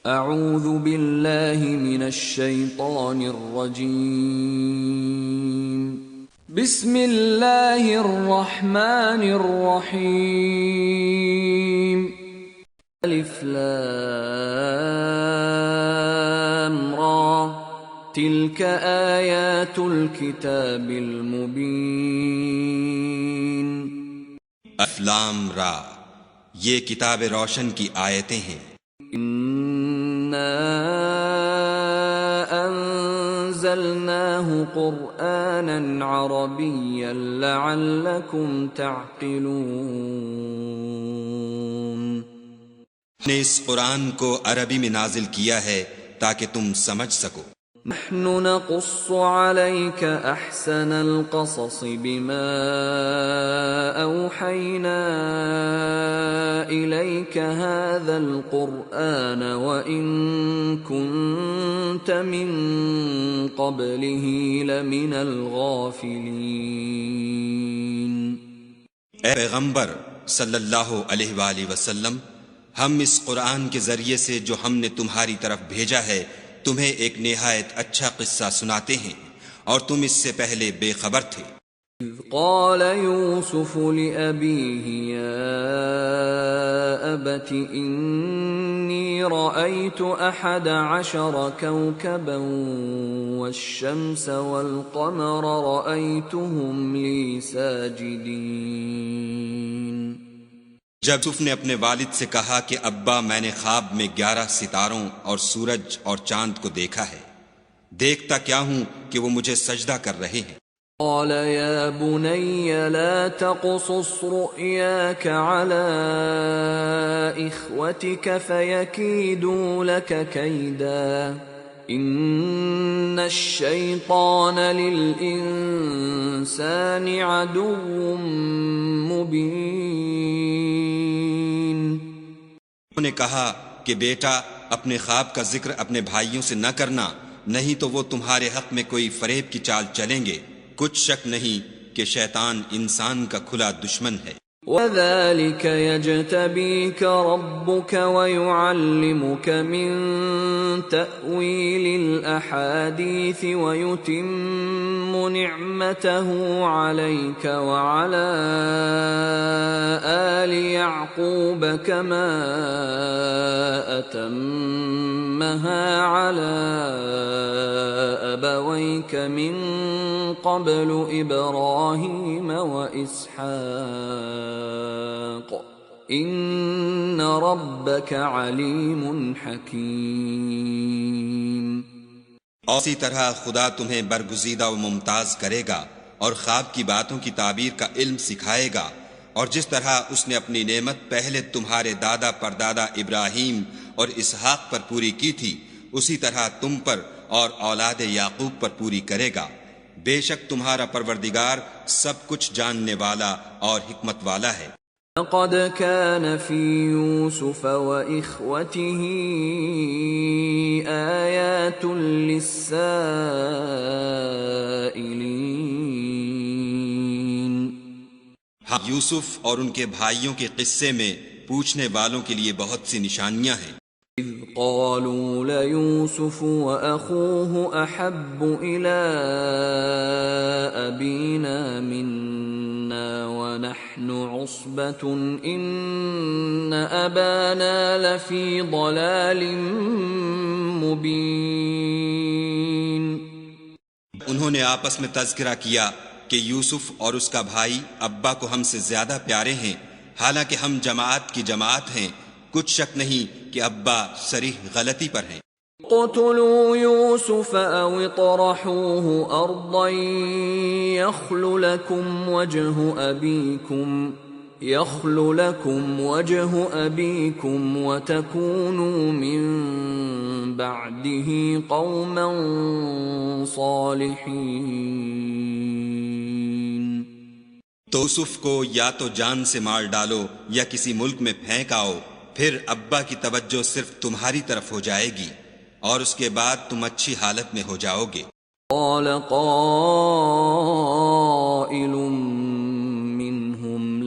اعوذ باللہ من الشیطان الرجیم بسم اللہ الرحمن الرحیم الف لام را تلک آیات الکتاب المبین الف لام را، یہ کتاب روشن کی آیتیں ہیں۔ انزلناه قرآنا عربيا لعلكم تعقلون۔ نے اس قرآن کو عربی میں نازل کیا ہے تاکہ تم سمجھ سکو۔ نحن نقص عليك احسن القصص بما اوحينا اليك هذا القرآن وان كنت من قبله لمن الغافلين۔ اے پیغمبر صلی اللہ علیہ وآلہ وسلم، ہم اس قرآن کے ذریعے سے جو ہم نے تمہاری طرف بھیجا ہے تمہیں ایک نہایت اچھا قصہ سناتے ہیں، اور تم اس سے پہلے بے خبر تھے۔ اذ قال يوسف لأبيه يا أبت إني رأيت 11 كوكبا والشمس والقمر رأيتهم لي ساجدين۔ جب یوسف نے اپنے والد سے کہا کہ ابا، میں نے خواب میں 11 ستاروں اور سورج اور چاند کو دیکھا ہے، دیکھتا کیا ہوں کہ وہ مجھے سجدہ کر رہے ہیں۔ قال يا بني لا تقصص رؤياك على إخوتك فيكيدوا لك كيدا إن الشيطان للإنسان عدو مبين۔ انہوں نے کہا کہ بیٹا، اپنے خواب کا ذکر اپنے بھائیوں سے نہ کرنا، نہیں تو وہ تمہارے حق میں کوئی فریب کی چال چلیں گے۔ کچھ شک نہیں کہ شیطان انسان کا کھلا دشمن ہے۔ وَذَلِكَ يَجْتَبِيكَ رَبُّكَ وَيُعَلِّمُكَ مِن تَأْوِيلِ الْأَحَادِيثِ وَيُتِمُّ نِعْمَتَهُ عَلَيْكَ وَعَلَى آلِ يَعْقُوبَ كَمَا أَتَمَّهَا عَلَى أَبَوَيْكَ مِن قَبْلُ إِبْرَاهِيمَ وَإِسْحَاقَ إِنَّ رَبَّكَ عَلِيمٌ حَكِيمٌ۔ اور اسی طرح خدا تمہیں برگزیدہ و ممتاز کرے گا اور خواب کی باتوں کی تعبیر کا علم سکھائے گا، اور جس طرح اس نے اپنی نعمت پہلے تمہارے دادا پردادا ابراہیم اور اسحاق پر پوری کی تھی، اسی طرح تم پر اور اولاد یعقوب پر پوری کرے گا۔ بے شک تمہارا پروردگار سب کچھ جاننے والا اور حکمت والا ہے۔ لقد كان في يوسف وإخوته آيات للسائلين۔ ہاں، یوسف اور ان کے بھائیوں کے قصے میں پوچھنے والوں کے لیے بہت سی نشانیاں ہیں۔ اذ قالوا ليوسف وأخوه أحب إلى أبينا منا ونحن عصبة إن أبانا لفي ضلال مبين۔ انہوں نے آپس میں تذکرہ کیا کہ یوسف اور اس کا بھائی ابا کو ہم سے زیادہ پیارے ہیں، حالانکہ ہم جماعت کی جماعت ہیں۔ کچھ شک نہیں کہ ابا صریح غلطی پر ہیں۔ اقتلوا يوسف أو اطرحوه أرضا يخل لكم وجه أبيكم وتكونوا من بعده قوما صالحين۔ تو یوسف کو یا تو جان سے مار ڈالو یا کسی ملک میں پھینک آؤ، پھر ابا کی توجہ صرف تمہاری طرف ہو جائے گی، اور اس کے بعد تم اچھی حالت میں ہو جاؤ گے۔ قال قائل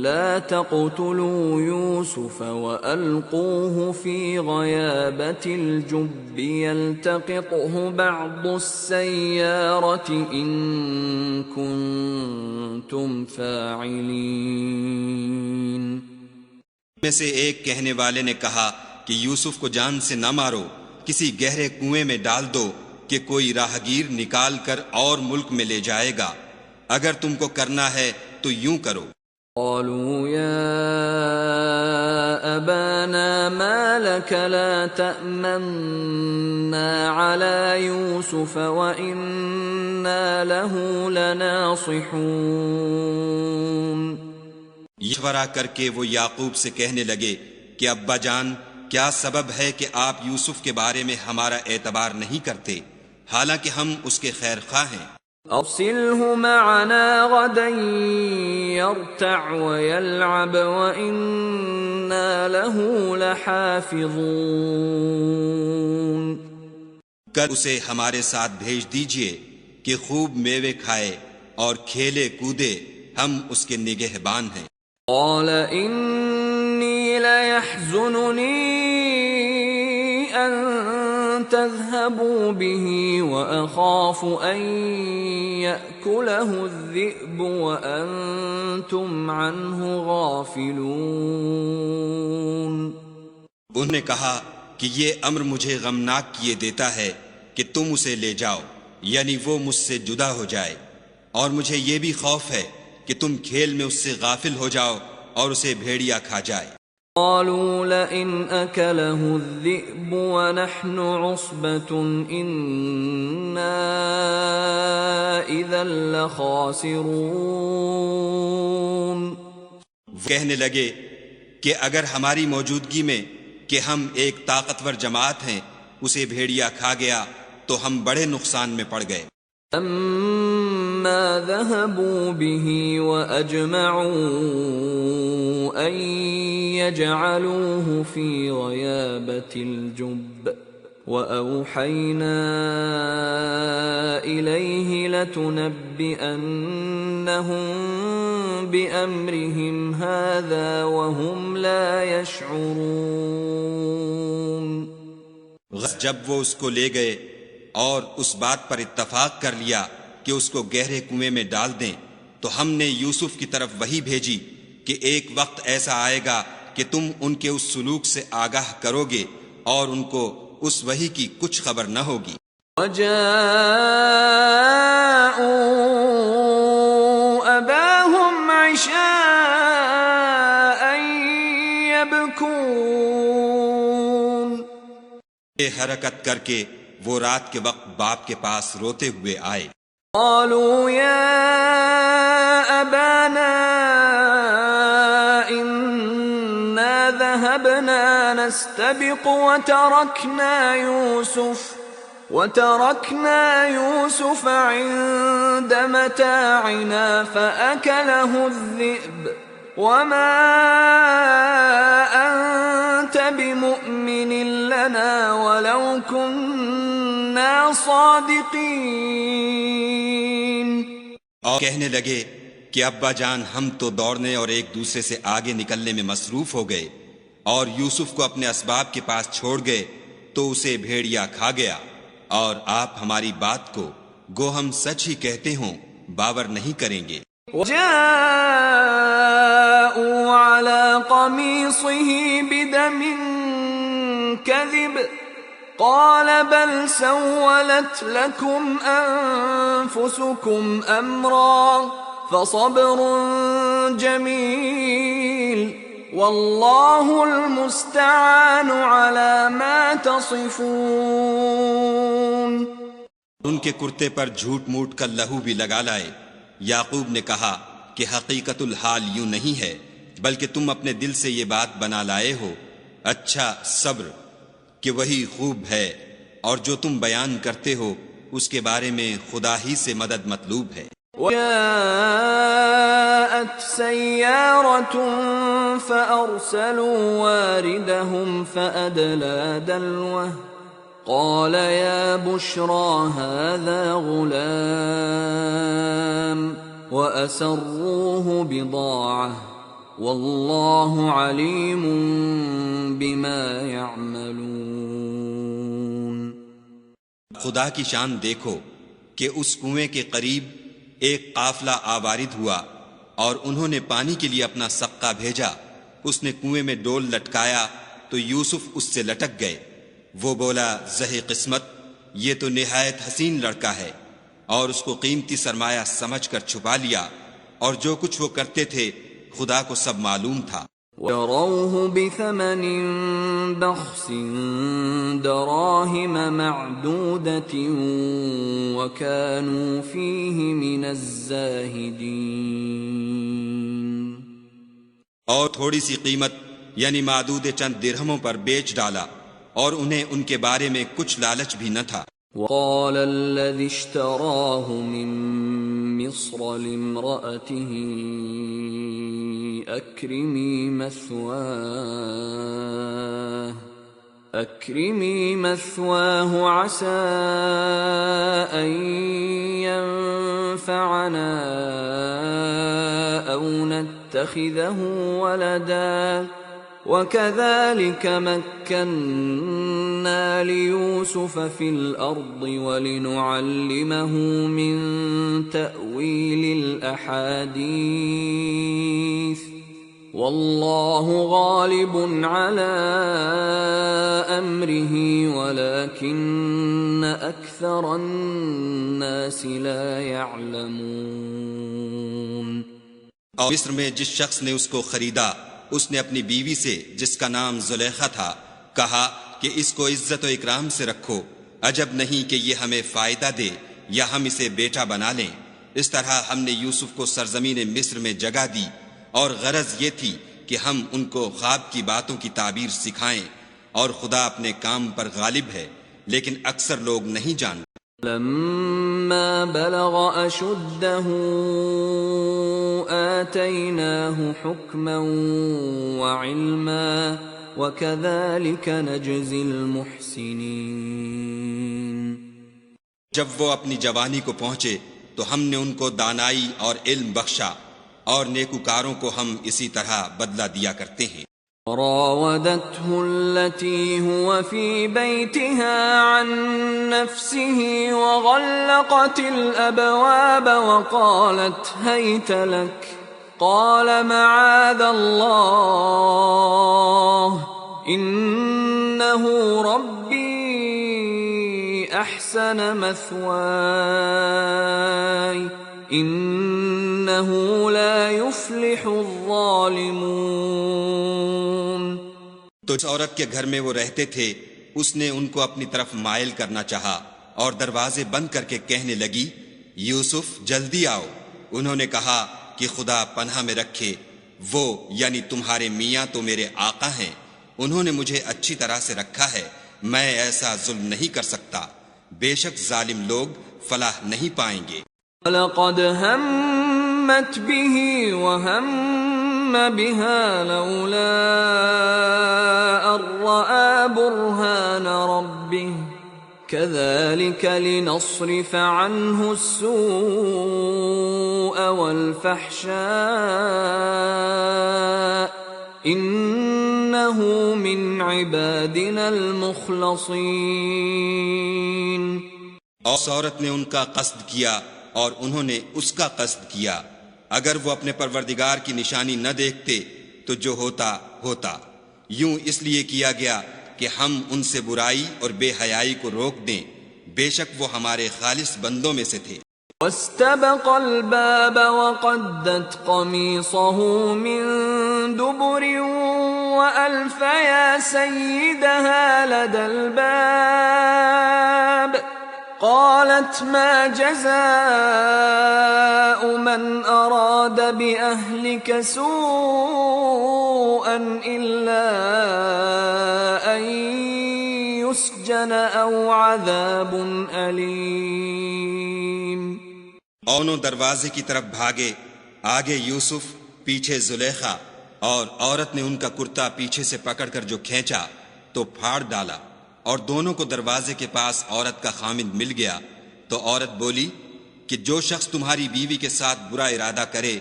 لا تقتلوا يوسف وألقوه في غيابة الجب يلتقطه بعض السيارة إن كنتم فاعلين. میں سے ایک کہنے والے نے کہا کہ یوسف کو جان سے نہ مارو، کسی گہرے کنویں میں ڈال دو کہ کوئی راہگیر نکال کر اور ملک میں لے جائے گا. اگر تم کو کرنا ہے تو یوں کرو. قالوا يا أبانا ما لك لا تأمنا على يوسف وإنا له لناصحون. مشورہ کر کے وہ یعقوب سے کہنے لگے کہ ابا جان، کیا سبب ہے کہ آپ یوسف کے بارے میں ہمارا اعتبار نہیں کرتے، حالانکہ ہم اس کے خیر خواہ ہیں. أرسله معنا غدا يرتع ويلعب وإنا له لحافظون. کل اسے ہمارے ساتھ بھیج دیجئے کہ خوب میوے کھائے اور کھیلے کودے، ہم اس کے نگہبان ہیں. قال إني ليحزنني أن تذهبوا به وأخاف أن يأكله الذئب وأنتم عنه غافلون. انہوں نے کہا کہ یہ امر مجھے غمناک کیے دیتا ہے کہ تم اسے لے جاؤ، یعنی وہ مجھ سے جدا ہو جائے، اور مجھے یہ بھی خوف ہے کہ تم کھیل میں اس سے غافل ہو جاؤ اور اسے بھیڑیا کھا جائے. قالوا لئن أكله الذئب ونحن عصبة إنا إذا لخاسرون. کہنے لگے کہ اگر ہماری موجودگی میں کہ ہم ایک طاقتور جماعت ہیں اسے بھیڑیا کھا گیا تو ہم بڑے نقصان میں پڑ گئے. فلما ذهبوا به وأجمعوا أن يجعلوه في غيابة الجب وأوحينا إليه لتنبئنهم بأمرهم هذا وهم لا يشعرون. جب وہ اس کو لے گئے اور اس بات پر اتفاق کر لیا کہ اس کو گہرے کنویں میں ڈال دیں، تو ہم نے یوسف کی طرف وحی بھیجی کہ ایک وقت ایسا آئے گا کہ تم ان کے اس سلوک سے آگاہ کرو گے اور ان کو اس وحی کی کچھ خبر نہ ہوگی. وَجَاءُوا أَبَاهُمْ عِشَاءً يَبْكُونَ. یہ حرکت کر کے وہ رات کے وقت باپ کے پاس روتے ہوئے آئے. قالوا يا أبانا إنا ذهبنا نستبق وتركنا يوسف عند متاعنا فأكله الذئب وما أنت بمؤمن لنا ولو كنا صادقين. اور کہنے لگے کہ ابا جان، ہم تو دوڑنے اور ایک دوسرے سے آگے نکلنے میں مصروف ہو گئے اور یوسف کو اپنے اسباب کے پاس چھوڑ گئے تو اسے بھیڑیا کھا گیا، اور آپ ہماری بات کو گو ہم سچ ہی کہتے ہوں باور نہیں کریں گے. جاءوا على قميصه بدم كذب قال بل سولت لكم أنفسكم أمرا فصبر جميل والله المستعان على ما تصفون. ان کے کرتے پر جھوٹ موٹ کا لہو بھی لگا لائے. یعقوب نے کہا کہ حقیقت الحال یوں نہیں ہے، بلکہ تم اپنے دل سے یہ بات بنا لائے ہو. اچھا صبر کہ وہی خوب ہے، اور جو تم بیان کرتے ہو اس کے بارے میں خدا ہی سے مدد مطلوب ہے. وَجَاءَتْ سَيَّارَةٌ فَأَرْسَلُوا وَارِدَهُمْ فَأَدْلَى دَلْوَهُ قَالَ يَا بُشْرَى هَذَا غُلَامٌ وَأَسَرُّوهُ بِضَاعَةً واللہ علیم بما یعملون۔ خدا کی شان دیکھو کہ اس کنویں کے قریب ایک قافلہ آوارد ہوا اور انہوں نے پانی کے لیے اپنا سقہ بھیجا۔ اس نے کنویں میں ڈول لٹکایا تو یوسف اس سے لٹک گئے۔ وہ بولا زہے قسمت، یہ تو نہایت حسین لڑکا ہے، اور اس کو قیمتی سرمایہ سمجھ کر چھپا لیا، اور جو کچھ وہ کرتے تھے خدا کو سب معلوم تھا۔ وَيَرَوْهُ بِثَمَنٍ بَخْسٍ دَرَاهِمَ مَعْدُودَةٍ وَكَانُوا فِيهِ مِنَ الزَّاهِدِينَ۔ اور تھوڑی سی قیمت یعنی معدود چند درہموں پر بیچ ڈالا، اور انہیں ان کے بارے میں کچھ لالچ بھی نہ تھا۔ وقال الذي اشتراه من مصر لامرأته أكرمي مثواه عسى أن ينفعنا أو نتخذه ولدا وَكَذَلِكَ مَكَّنَّا لِيُوسُفَ فِي الْأَرْضِ وَلِنُعَلِّمَهُ مِنْ تَأْوِيلِ الْأَحَادِيثِ وَاللَّهُ غَالِبٌ عَلَى أَمْرِهِ وَلَكِنَّ أَكْثَرَ النَّاسِ لَا يَعْلَمُونَ۔ اور مصر میں جس شخص نے اس کو خریدا، اس نے اپنی بیوی سے جس کا نام زلیخا تھا کہا کہ اس کو عزت و اکرام سے رکھو، عجب نہیں کہ یہ ہمیں فائدہ دے یا ہم اسے بیٹا بنا لیں۔ اس طرح ہم نے یوسف کو سرزمین مصر میں جگہ دی، اور غرض یہ تھی کہ ہم ان کو خواب کی باتوں کی تعبیر سکھائیں، اور خدا اپنے کام پر غالب ہے، لیکن اکثر لوگ نہیں جانتے۔ لما بلغ أشده آتيناه حكما وعلما وكذلك نجزي المحسنين۔ جب وہ اپنی جوانی کو پہنچے تو ہم نے ان کو دانائی اور علم بخشا، اور نیکوکاروں کو ہم اسی طرح بدلہ دیا کرتے ہیں۔ راودته التي هو في بيتها عن نفسه وغلقت الأبواب وقالت هيت لك قال معاذ الله إنه ربي أحسن مثواي إنه لا يفلح الظالمون۔ تو اس عورت کے گھر میں وہ رہتے تھے، اس نے ان کو اپنی طرف مائل کرنا چاہا اور دروازے بند کر کے کہنے لگی یوسف جلدی آؤ۔ انہوں نے کہا کہ خدا پناہ میں رکھے، وہ یعنی تمہارے میاں تو میرے آقا ہیں، انہوں نے مجھے اچھی طرح سے رکھا ہے، میں ایسا ظلم نہیں کر سکتا، بے شک ظالم لوگ فلاح نہیں پائیں گے۔ وَلَقَدْ هَمَّتْ بِهِ وَهَمَّ بِهَا لَوْلَا أَن رَّأَىٰ بُرْهَانَ رَبِّهِ كَذَٰلِكَ لِنَصْرِفَ عَنْهُ السُّوءَ وَالْفَحْشَاءَ إِنَّهُ مِنْ عِبَادِنَا الْمُخْلَصِينَ۔ اس عورت نے ان کا قصد کیا اور انہوں نے اس کا قصد کیا، اگر وہ اپنے پروردگار کی نشانی نہ دیکھتے تو جو ہوتا ہوتا، یوں اس لیے کیا گیا کہ ہم ان سے برائی اور بے حیائی کو روک دیں، بے شک وہ ہمارے خالص بندوں میں سے تھے۔ واستبق الباب وقدت قميصه من دبر وألف يا سيدها لدى الباب قالت ما جزاء من أراد بأهلك سوءا إلا أن يسجن أو عذاب أليم۔ اونوں دروازے کی طرف بھاگے، آگے یوسف، پیچھے زلیخا، اور عورت نے ان کا کرتا پیچھے سے پکڑ کر جو کھینچا تو پھاڑ ڈالا، اور دونوں کو دروازے کے پاس عورت کا خامند مل گیا۔ تو عورت بولی کہ جو شخص تمہاری بیوی کے ساتھ برا ارادہ کرے،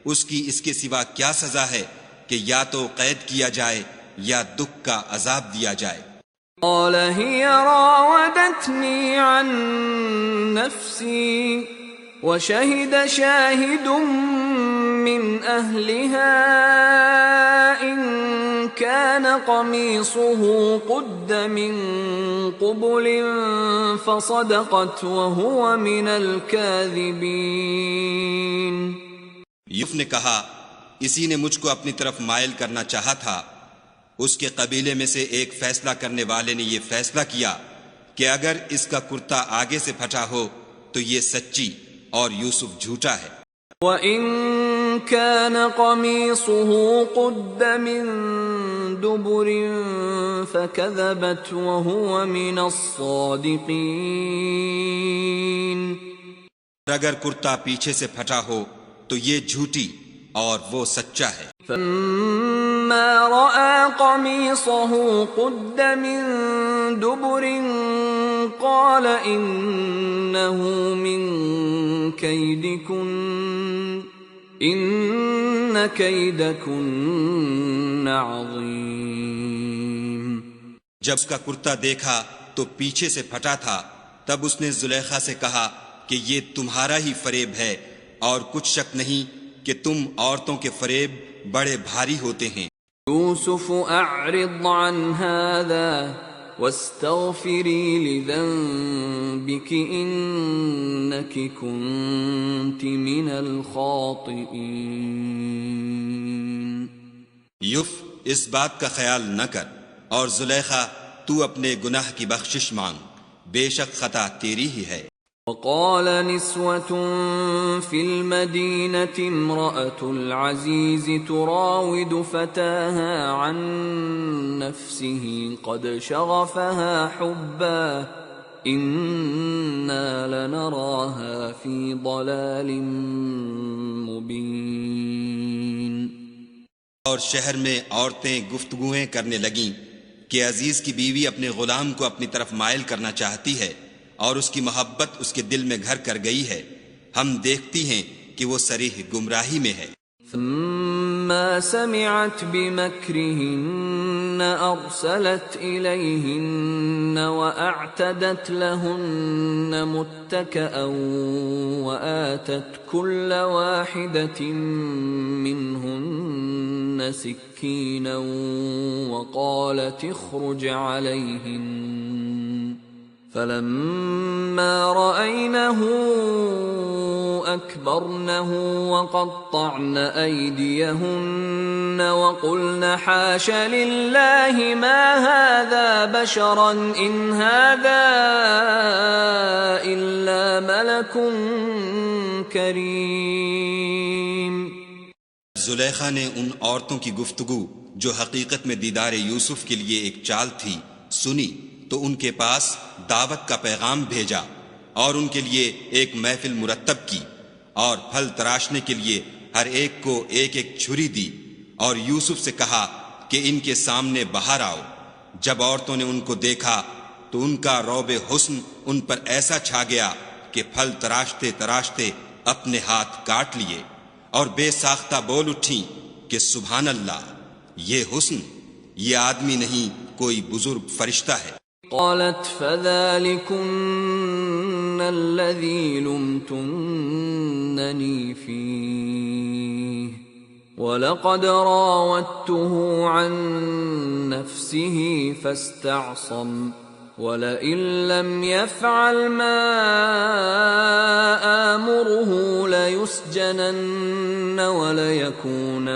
اس کی اس کے سوا کیا سزا ہے کہ یا تو قید کیا جائے یا دکھ کا عذاب دیا جائے۔ قال هي راودتني عن نفسي وشهد شاهد من أهلها إن كان قميصه قد من قبل فصدقت وهو من الكاذبين۔ یوسف نے کہا اسی نے مجھ کو اپنی طرف مائل کرنا چاہا تھا۔ اس کے قبیلے میں سے ایک فیصلہ کرنے والے نے یہ فیصلہ کیا کہ اگر اس کا کرتا آگے سے پھٹا ہو تو یہ سچی اور یوسف جھوٹا ہے۔ وَإِن كَانَ قَمِيصُهُ قُدَّ مِن دُبُرٍ فَكَذَبَتْ وَهُوَ مِنَ الصَّادِقِينَ۔ اگر کرتا پیچھے سے پھٹا ہو تو یہ جھوٹی اور وہ سچا ہے۔ فَلَمَّا رَأَى قَمِيصَهُ قُدَّ مِن دُبُرٍ قَالَ إِنَّهُ مِن كَيْدِكُنَّ إِنَّ كَيْدَكُنَّ عَظِيمٌ۔ جب اس کا کرتا دیکھا تو پیچھے سے پھٹا تھا، تب اس نے زلیخا سے کہا کہ یہ تمہارا ہی فریب ہے، اور کچھ شک نہیں کہ تم عورتوں کے فریب بڑے بھاری ہوتے ہیں۔ یوسف اعرض عن هذا واستغفری لذنبک انک کنت من الخاطئین۔ یوسف اس بات کا خیال نہ کر، اور زلیخا تو اپنے گناہ کی بخشش مانگ، بے شک خطا تیری ہی ہے۔ وقال نسوة في المدينة امرأة العزيز تراود فتاها عن نفسه قد شغفها حبا إنا لنراها في ضلال مبين۔ اور شہر میں عورتیں گفتگویں کرنے لگیں کہ عزیز کی بیوی اپنے غلام کو اپنی طرف مائل کرنا چاہتی ہے، اور اس کی محبت اس کے دل میں گھر کر گئی ہے، ہم دیکھتی ہیں کہ وہ صریح گمراہی میں ہے۔ فلما سمعت بمكرهن أرسلت إليهن وأعتدت لهن متكئا وآتت كل واحدة منهن سكينا وقالت اخرج عليهن فلما رأينه أكبرنه وقطعن أيديهن وقلن حاش لله ما هذا بشرا إن هذا إلا ملك كريم۔ زلیخا نے ان عورتوں کی گفتگو جو حقیقت میں دیدار یوسف کے لیے ایک چال تھی سنی تو ان کے پاس دعوت کا پیغام بھیجا اور ان کے لیے ایک محفل مرتب کی اور پھل تراشنے کے لیے ہر ایک کو ایک ایک چھری دی اور یوسف سے کہا کہ ان کے سامنے باہر آؤ۔ جب عورتوں نے ان کو دیکھا تو ان کا روب حسن ان پر ایسا چھا گیا کہ پھل تراشتے تراشتے اپنے ہاتھ کاٹ لیے اور بے ساختہ بول اٹھیں کہ سبحان اللہ، یہ حسن، یہ آدمی نہیں کوئی بزرگ فرشتہ ہے۔ قالت فذلكن الذي لمتنني فيه ولقد راودته عن نفسه فاستعصم ولئن لم يفعل ما آمره ليسجنن وليكون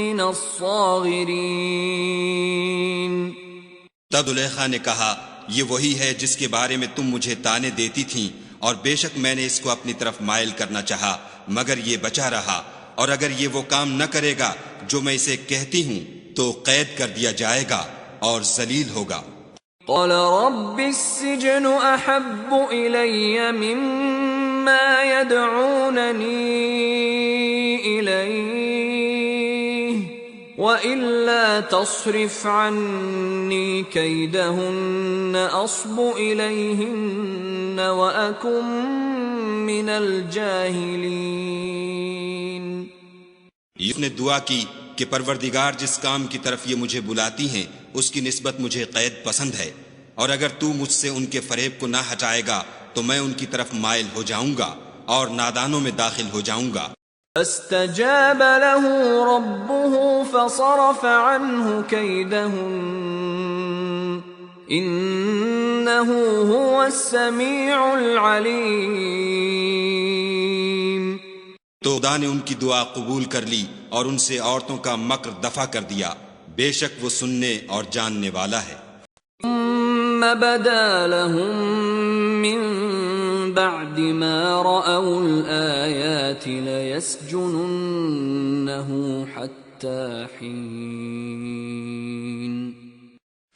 من الصاغرين۔ تب زلیخا نے کہا یہ وہی ہے جس کے بارے میں تم مجھے تانے دیتی تھیں، اور بے شک میں نے اس کو اپنی طرف مائل کرنا چاہا مگر یہ بچا رہا، اور اگر یہ وہ کام نہ کرے گا جو میں اسے کہتی ہوں تو قید کر دیا جائے گا اور ذلیل ہوگا۔ قال رب السجن احب الی مما يدعوننی الیہ وَإِلَّا تَصْرِفْ عَنِّي كَيْدَهُنَّ أَصْبُ إِلَيْهِنَّ وَأَكُن مِّنَ الْجَاهِلِينَ۔ یوسف نے دعا کی کہ پروردگار جس کام کی طرف یہ مجھے بلاتی ہیں اس کی نسبت مجھے قید پسند ہے، اور اگر تو مجھ سے ان کے فریب کو نہ ہٹائے گا تو میں ان کی طرف مائل ہو جاؤں گا اور نادانوں میں داخل ہو جاؤں گا۔ فاستجاب له ربه فصرف عنه كيدهن انه هو السميع العليم۔ تو خدا نے ان کی دعا قبول کر لی اور ان سے عورتوں کا مکر دفع کر دیا، بے شک وہ سننے اور جاننے والا ہے۔ ثم بدا لهم من بعد ما رأوا الآيات ليسجننه حتى حين۔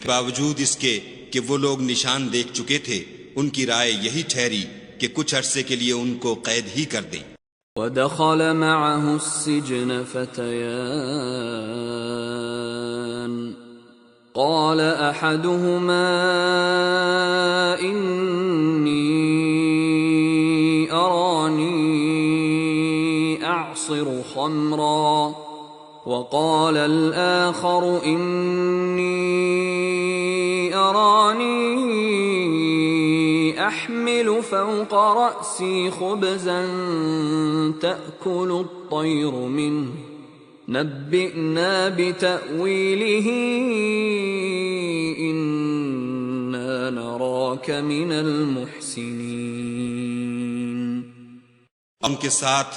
باوجود اس کے کہ وہ لوگ نشان دیکھ چکے تھے، ان کی رائے یہی ٹھہری کہ کچھ عرصے کے لیے ان کو قید ہی کر دیں۔ ودخل معه السجن فتيان قال احدهما اني اراني اعصر خمرا وقال الاخر اني اراني احمل فوق رأسي خبزا تأكل الطير منه نبئنا بتأويله إنا نراك من المحسنين۔ ان کے ساتھ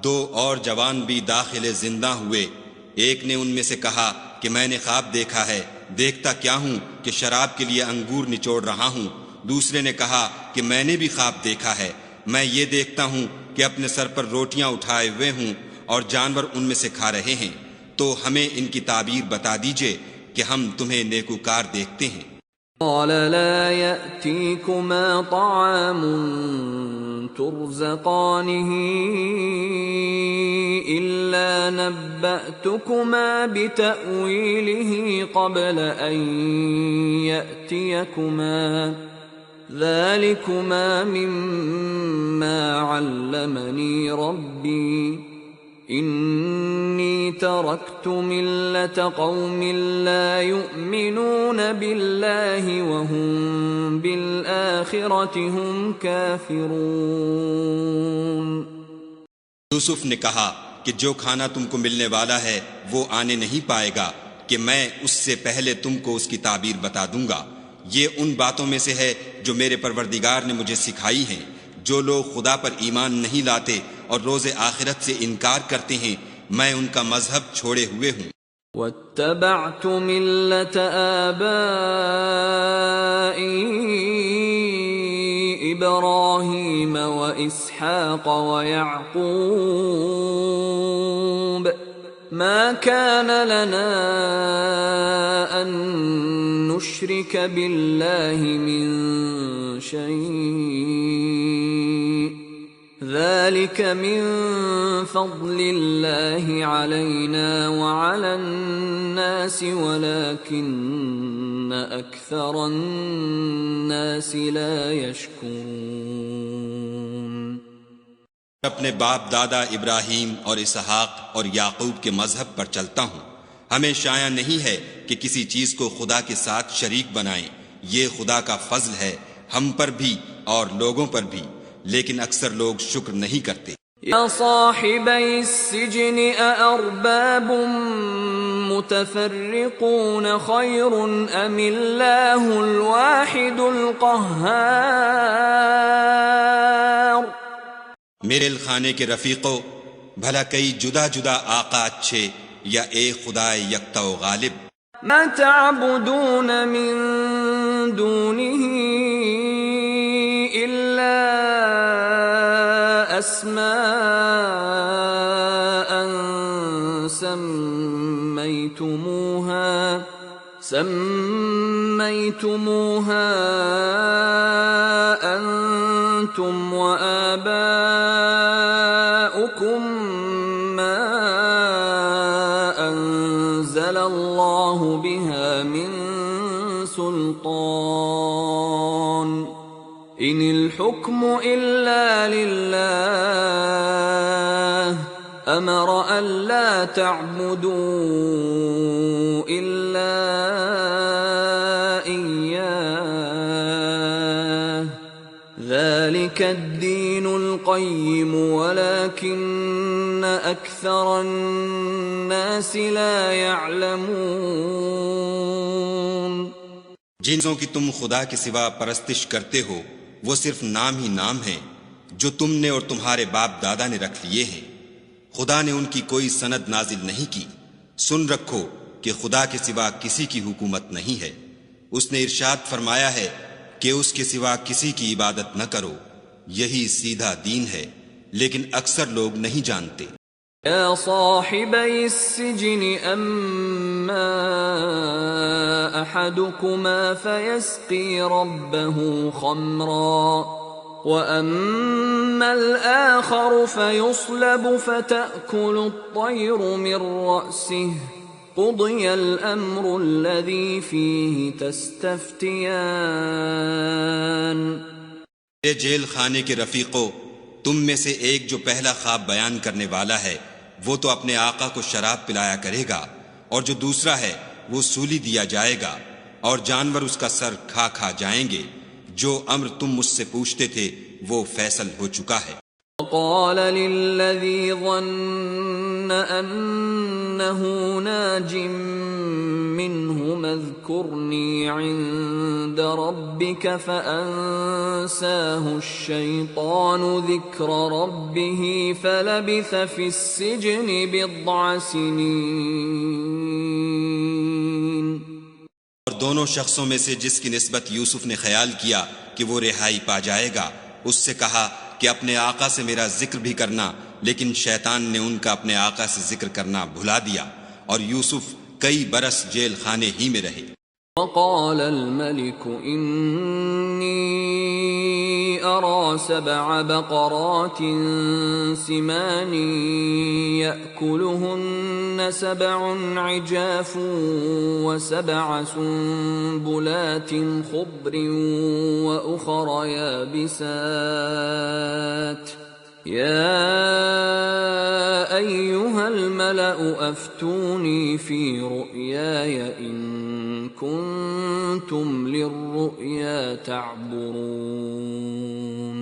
دو اور جوان بھی داخل زندہ ہوئے، ایک نے ان میں سے کہا کہ میں نے خواب دیکھا ہے، دیکھتا کیا ہوں کہ شراب کے لیے انگور نچوڑ رہا ہوں۔ دوسرے نے کہا کہ میں نے بھی خواب دیکھا ہے، میں یہ دیکھتا ہوں کہ اپنے سر پر روٹیاں اٹھائے ہوئے ہوں اور جانور ان میں سے کھا رہے ہیں، تو ہمیں ان کی تعبیر بتا دیجئے کہ ہم تمہیں نیکوکار دیکھتے ہیں۔ قال لا يأتيكما طعام ترزقانه إلا نبأتكما بتأويله قبل أن يأتيكما ذلكما مما علمني ربي إني تركت ملة قوم لا يؤمنون بالله وهم بالآخرة هم كافرون۔ یوسف نے کہا کہ جو کھانا تم کو ملنے والا ہے وہ آنے نہیں پائے گا کہ میں اس سے پہلے تم کو اس کی تعبیر بتا دوں گا۔ یہ ان باتوں میں سے ہے جو میرے پروردگار نے مجھے سکھائی ہیں۔ جو لوگ خدا پر ایمان نہیں لاتے اور روز آخرت سے انکار کرتے ہیں، میں ان کا مذہب چھوڑے ہوئے ہوں۔ واتبعت ملة آبائي إبراهيم وإسحاق ويعقوب ما كان لنا أن نشرك بالله من شيء ذلك من فضل الله علينا وعلى الناس ولكن أكثر الناس لا يشكرون۔ اپنے باپ دادا ابراہیم اور اسحاق اور یعقوب کے مذہب پر چلتا ہوں۔ ہمیں شایع نہیں ہے کہ کسی چیز کو خدا کے ساتھ شریک بنائیں، یہ خدا کا فضل ہے ہم پر بھی اور لوگوں پر بھی، لیکن اکثر لوگ شکر نہیں کرتے۔ یا صاحبی السجن اارباب متفرقون خیر ام اللہ الواحد القہار۔ میرے خانے کے رفیقوں، بھلا کئی جدا جدا آقا اچھے یا ایک خدا یکتا و غالب؟ ما تعبدون من دونه الا اسماء سميتموها انتم وآباؤكم ما انزل الله بها من سلطان ان الحكم الا لله أمر ألا تعبدوا إلا إياه ذلك الدين القيم ولكن أكثر الناس لا يعلمون۔ جن چیزوں کی تم خدا کے سوا پرستش کرتے ہو وہ صرف نام ہی نام ہیں جو تم نے اور تمہارے باپ دادا نے رکھ لیے ہیں، خدا نے ان کی کوئی سند نازل نہیں کی۔ سن رکھو کہ خدا کے سوا کسی کی حکومت نہیں ہے، اس نے ارشاد فرمایا ہے کہ اس کے سوا کسی کی عبادت نہ کرو، یہی سیدھا دین ہے، لیکن اکثر لوگ نہیں جانتے۔ يا صاحبي السجن أما أحدكما فيسقي ربه خمرا وأما الآخر فيصلب فتأكل الطير من رأسه قضي الأمر الذي فيه تستفتيان۔ اے جیل خانے کے رفیقو، تم میں سے ایک جو پہلا خواب بیان کرنے والا ہے وہ تو اپنے آقا کو شراب پلایا کرے گا، اور جو دوسرا ہے وہ سولی دیا جائے گا، اور جانور اس کا سر کھا کھا جائیں گے۔ جو امر تم مجھ سے پوچھتے تھے وہ فیصل ہو چکا ہے۔ وقال للذي ظن أنه ناج منهما اذكرني عند ربك فأنساه الشيطان ذكر ربه فلبث في السجن بضع سنين۔ اور دونوں شخصوں میں سے جس کی نسبت یوسف نے خیال کیا کہ وہ رہائی پا جائے گا، اس سے کہا کہ اپنے آقا سے میرا ذکر بھی کرنا، لیکن شیطان نے ان کا اپنے آقا سے ذکر کرنا بھلا دیا، اور یوسف کئی برس جیل خانے ہی میں رہے۔ وقال الملك إني أرى 7 بقرات سمان يأكلهن 7 عجاف و7 سنبلات خضر وأخر يابسات يا أيها الملأ أفتوني في رؤياي إن كنتم للرؤيا تعبرون۔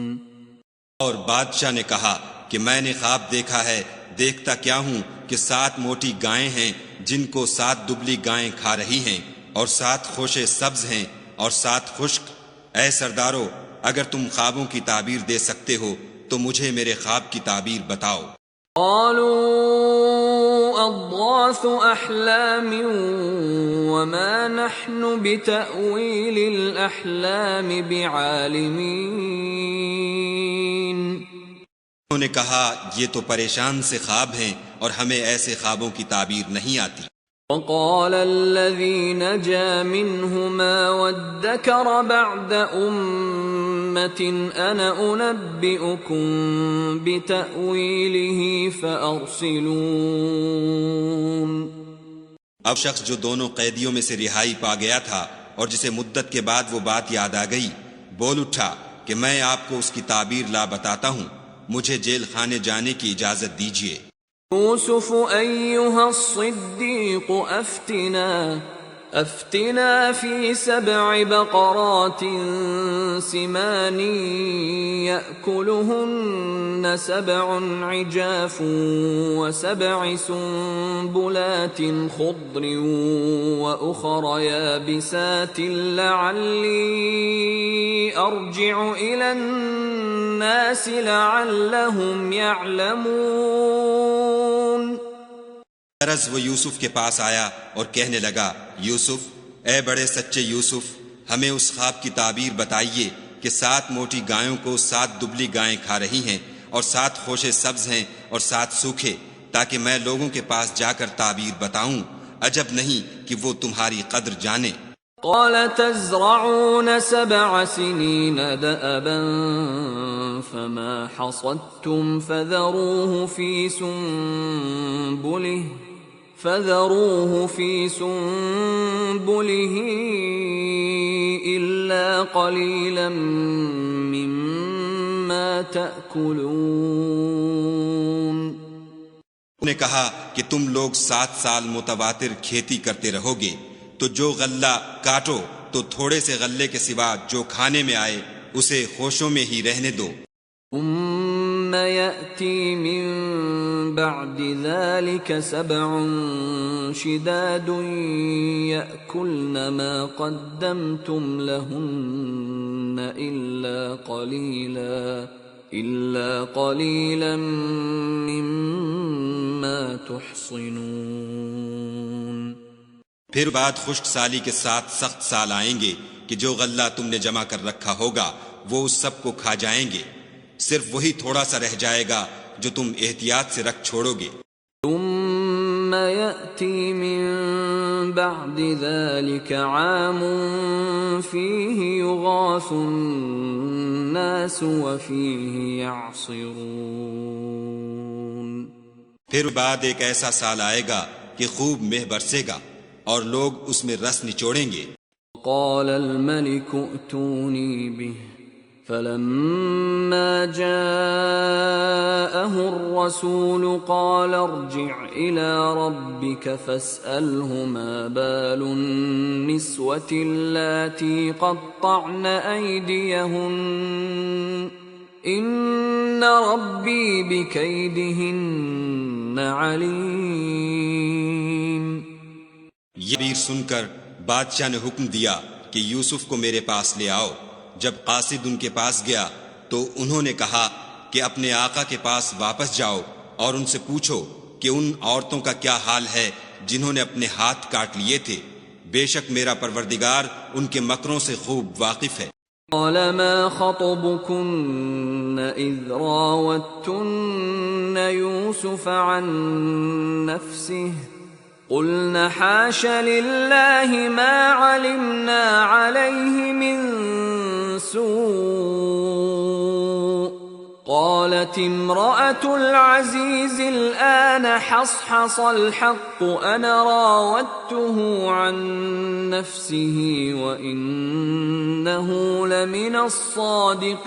اور بادشاہ نے کہا کہ میں نے خواب دیکھا ہے، دیکھتا کیا ہوں کہ 7 موٹی گائیں ہیں جن کو 7 دبلی گائیں کھا رہی ہیں، اور 7 خوشے سبز ہیں اور 7 خشک۔ اے سردارو، اگر تم خوابوں کی تعبیر دے سکتے ہو تو مجھے میرے خواب کی تعبیر بتاؤ۔ قالوا أضغاث أحلام وما نحن بتأويل الأحلام بعالمين۔ انہوں نے کہا یہ تو پریشان سے خواب ہیں اور ہمیں ایسے خوابوں کی تعبیر نہیں آتی۔ وقال الذي نجا منهما وادكر بعد أمة أنا أنبئكم بتأويله فأرسلون۔ اب شخص جو دونوں قیدیوں میں سے رہائی پا گیا تھا اور جسے مدت کے بعد وہ بات یاد آ گئی، بول اٹھا کہ میں آپ کو اس کی تعبیر لا بتاتا ہوں، مجھے جیل خانے جانے کی اجازت دیجیے۔ يوسف أيها الصديق أفتنا في 7 بقرات سمان يأكلهن 7 عجاف و7 سنبلات خضر وأخر يابسات لعلي أرجع إلى الناس لعلهم يعلمون۔ غرض وہ یوسف کے پاس آیا اور کہنے لگا، یوسف، اے بڑے سچے یوسف، ہمیں اس خواب کی تعبیر بتائیے کہ 7 موٹی گایوں کو 7 دبلی گائیں کھا رہی ہیں، اور 7 خوشے سبز ہیں اور 7 سوکھے، تاکہ میں لوگوں کے پاس جا کر تعبیر بتاؤں، عجب نہیں کہ وہ تمہاری قدر جانے۔ قال تزرعون 7 سنين دأبا فما حصدتم فذروه في سنبله إلا قليلا مما تأكلون۔ نے کہا کہ تم لوگ 7 سال متواتر کھیتی کرتے رہو گے، تو جو غلہ کاٹو تو تھوڑے سے غلے کے سوا جو کھانے میں آئے اسے خوشوں میں ہی رہنے دو۔ ثم يأتي من بعد ذلك 7 شداد يأكلن ما قدمتم لهن إلا قليلا مما تحصنون۔ پھر بعد خشک سالی کے ساتھ سخت سال آئیں گے کہ جو غلہ تم نے جمع کر رکھا ہوگا وہ اس سب کو کھا جائیں گے، صرف وہی تھوڑا سا رہ جائے گا جو تم احتیاط سے رکھ چھوڑو گے۔ ثم يأتي من بعد ذلك عام فيه يغاث الناس وفيه يعصرون۔ پھر بعد ایک ایسا سال آئے گا کہ خوب مہ برسے گا اور لوگ اس میں رس نچوڑیں گے۔ قال الملك ائتوني به فلما جاءه الرسول قال ارجع إلى ربك فاسأله ما بال النسوة اللاتي قطعن أيديهن إن ربي بكيدهن عليم۔ یہ خبر سن کر بادشاہ نے حکم دیا کہ یوسف کو میرے پاس لے آؤ۔ جب قاصد ان کے پاس گیا تو انہوں نے کہا کہ اپنے آقا کے پاس واپس جاؤ اور ان سے پوچھو کہ ان عورتوں کا کیا حال ہے جنہوں نے اپنے ہاتھ کاٹ لیے تھے، بے شک میرا پروردگار ان کے مکروں سے خوب واقف ہے۔ قال ما خطبكن إذ راوتن يوسف عن نفسه قلنا حاش لله ما علمنا عليه من سوء قالت امرأة العزيز الآن حصحص الحق أنا راودته عن نفسه وإنه لمن الصادقين۔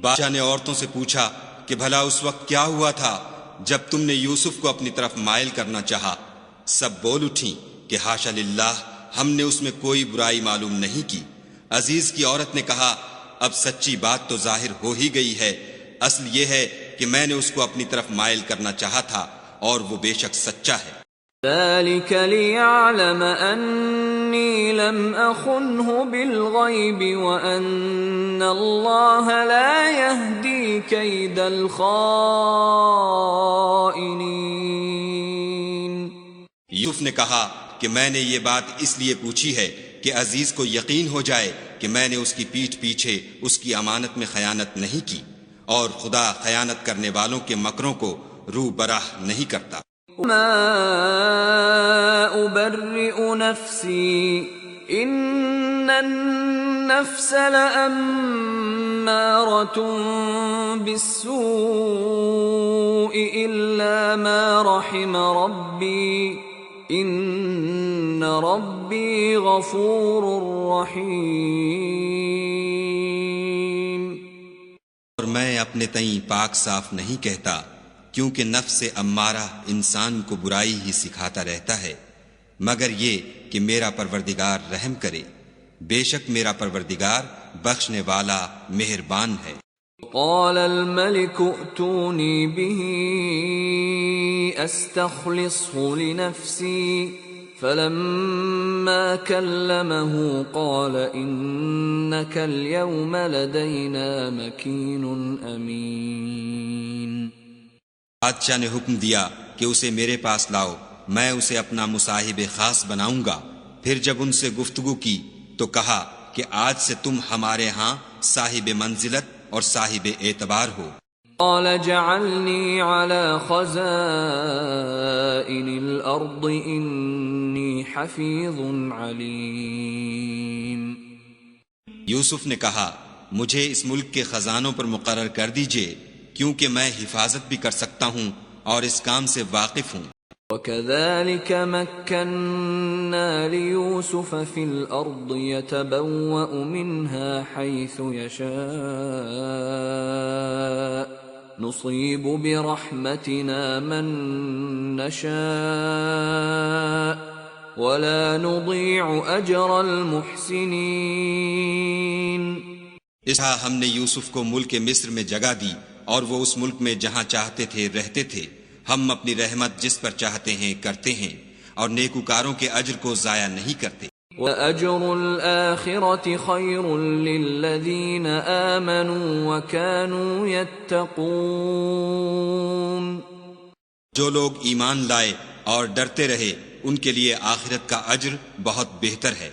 بادشاہ نے عورتوں سے پوچھا کہ بھلا اس وقت کیا ہوا تھا جب تم نے یوسف کو اپنی طرف مائل کرنا چاہا؟ سب بول اٹھیں کہ حاشا للہ، ہم نے اس میں کوئی برائی معلوم نہیں کی۔ عزیز کی عورت نے کہا اب سچی بات تو ظاہر ہو ہی گئی ہے، اصل یہ ہے کہ میں نے اس کو اپنی طرف مائل کرنا چاہا تھا اور وہ بے شک سچا ہے۔ ذلك ليعلم أني لم أخنه بالغيب وأن الله لا يهدي كيد الخائنين۔ یوسف نے کہا کہ میں نے یہ بات اس لیے پوچھی ہے کہ عزیز کو یقین ہو جائے کہ میں نے اس کی پیٹھ پیچھے اس کی امانت میں خیانت نہیں کی، اور خدا خیانت کرنے والوں کے مکروں کو رو براہ نہیں کرتا۔ ما أبرئ نفسي إن النفس لأمارة بالسوء إلا ما رحم ربي إن ربي غفور رحيم۔ اور میں اپنے تئیں پاک صاف نہیں کہتا، کیونکہ نفس امارہ انسان کو برائی ہی سکھاتا رہتا ہے، مگر یہ کہ میرا پروردگار رحم کرے، بے شک میرا پروردگار بخشنے والا مہربان ہے۔ قال الملك ائتوني به استخلصه لنفسي فلما كلمه قال إنك اليوم لدينا مكين أمين۔ بادشاہ نے حکم دیا کہ اسے میرے پاس لاؤ، میں اسے اپنا مصاحب خاص بناؤں گا۔ پھر جب ان سے گفتگو کی تو کہا کہ آج سے تم ہمارے ہاں صاحب منزلت اور صاحب اعتبار ہو۔ قال جعلني على خزائن الأرض إني حفيظ عليم۔ یوسف نے کہا مجھے اس ملک کے خزانوں پر مقرر کر دیجئے، کیونکہ میں حفاظت بھی کر سکتا ہوں اور اس کام سے واقف ہوں۔ وَكَذَلِكَ مَكَّنَّا لِيُوسُفَ فِي الْأَرْضِ يَتَبَوَّأُ مِنْهَا حَيْثُ يَشَاءُ نصيب برحمتنا من نشاء ولا نضيع أجر المحسنين۔ اس طرح ہم نے یوسف کو ملک مصر میں جگہ دی اور وہ اس ملک میں جہاں چاہتے تھے رہتے تھے۔ ہم اپنی رحمت جس پر چاہتے ہیں کرتے ہیں اور نیکوکاروں کے اجر کو ضائع نہیں کرتے۔ وَأَجْرُ الْآخِرَةِ خَيْرٌ لِّلَّذِينَ آمَنُوا وَكَانُوا يَتَّقُونَ۔ جو لوگ ایمان لائے اور ڈرتے رہے ان کے لیے آخرت کا اجر بہت بہتر ہے۔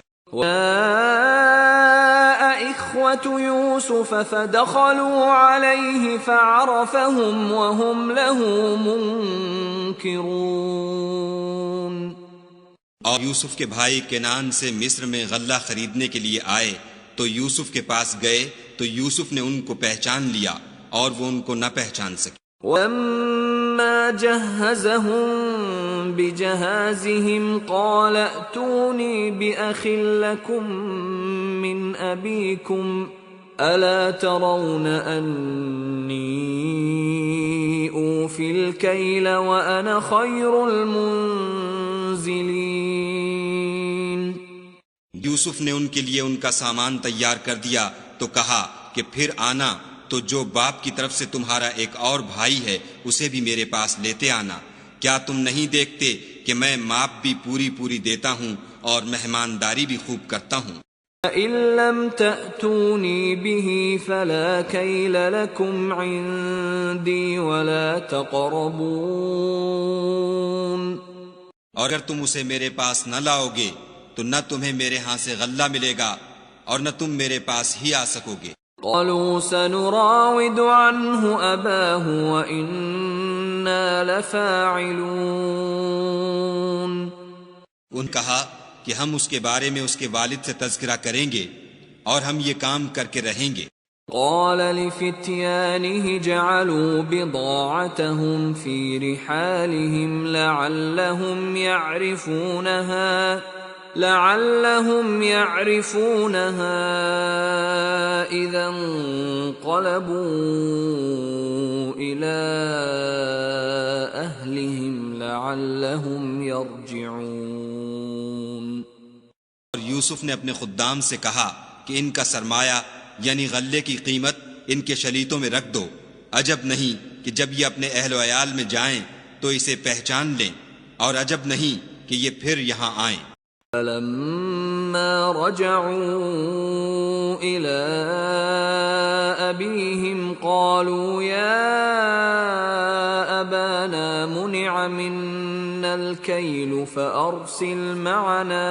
إخوة يوسف فدخلوا عليه فعرفهم وهم له منكرون۔ اور یوسف کے بھائی کنان سے مصر میں غلہ خریدنے کے لیے آئے تو یوسف کے پاس گئے تو یوسف نے ان کو پہچان لیا اور وہ ان کو نہ پہچان سکے۔ وَلَمَّا جَهَّزَهُم بِجَهَازِهِمْ قَالَ ائْتُونِي بِأَخٍ لَّكُم مِّنْ أَبِيكُمْ أَلَا تَرَوْنَ أَنِّي أُوفِي الْكَيْلَ وَأَنَا خَيْرُ الْمُنزِلِينَ۔ یوسف نے ان کے لیے ان کا سامان تیار کر دیا تو کہا کہ پھر آنا تو جو باپ کی طرف سے تمہارا ایک اور بھائی ہے اسے بھی میرے پاس لیتے آنا۔ کیا تم نہیں دیکھتے کہ میں ماپ بھی پوری دیتا ہوں اور مہمانداری بھی خوب کرتا ہوں؟ إِن لَّمْ تَأْتُونِي بِهِ فَلَا كَيْلَ لَكُمْ عِندِي وَلَا تَقْرَبُونَ۔ اور اگر تم اسے میرے پاس نہ لاؤ گے تو نہ تمہیں میرے ہاں سے غلہ ملے گا اور نہ تم میرے پاس ہی آ سکو گے۔ قالوا سنراود عنه أباه وإنا لفاعلون۔ ان کہا کہ ہم اس کے بارے میں اس کے والد سے تذکرہ کریں گے اور ہم یہ کام کر کے رہیں گے۔ قال لفتيانه جعلوا بضاعتهم في رحالهم لعلهم يعرفونها إذا انقلبوا إلى أهلهم لعلهم يرجعون۔ اور یوسف نے اپنے خدام سے کہا کہ ان کا سرمایہ یعنی غلے کی قیمت ان کے شلیتوں میں رکھ دو، عجب نہیں کہ جب یہ اپنے اہل و عیال میں جائیں تو اسے پہچان لیں، اور عجب نہیں کہ یہ پھر یہاں آئیں۔ فَلَمَّا رَجَعُوا إِلَىٰ أَبِيهِمْ قَالُوا يَا أَبَانَا مُنِعَ مِنَّا الْكَيْلُ فَأَرْسِلْ مَعَنَا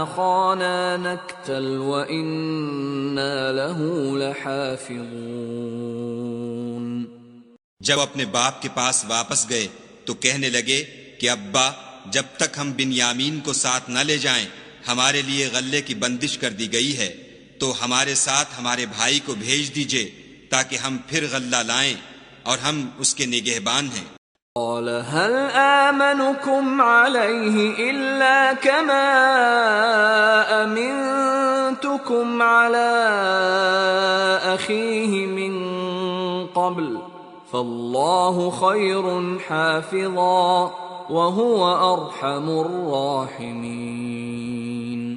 أَخَانَا نَكْتَلْ وَإِنَّا لَهُ لَحَافِظُونَ۔ جب اپنے باپ کے پاس واپس گئے تو کہنے لگے کہ ابا، جب تک ہم بنیامین کو ساتھ نہ لے جائیں ہمارے لیے غلے کی بندش کر دی گئی ہے، تو ہمارے ساتھ ہمارے بھائی کو بھیج دیجئے تاکہ ہم پھر غلہ لائیں اور ہم اس کے نگہبان ہیں۔ قال هل آمنكم عليه إلا كما أمنتكم على أخيه من قبل فالله خير حافظا وهو أرحم الراحمين۔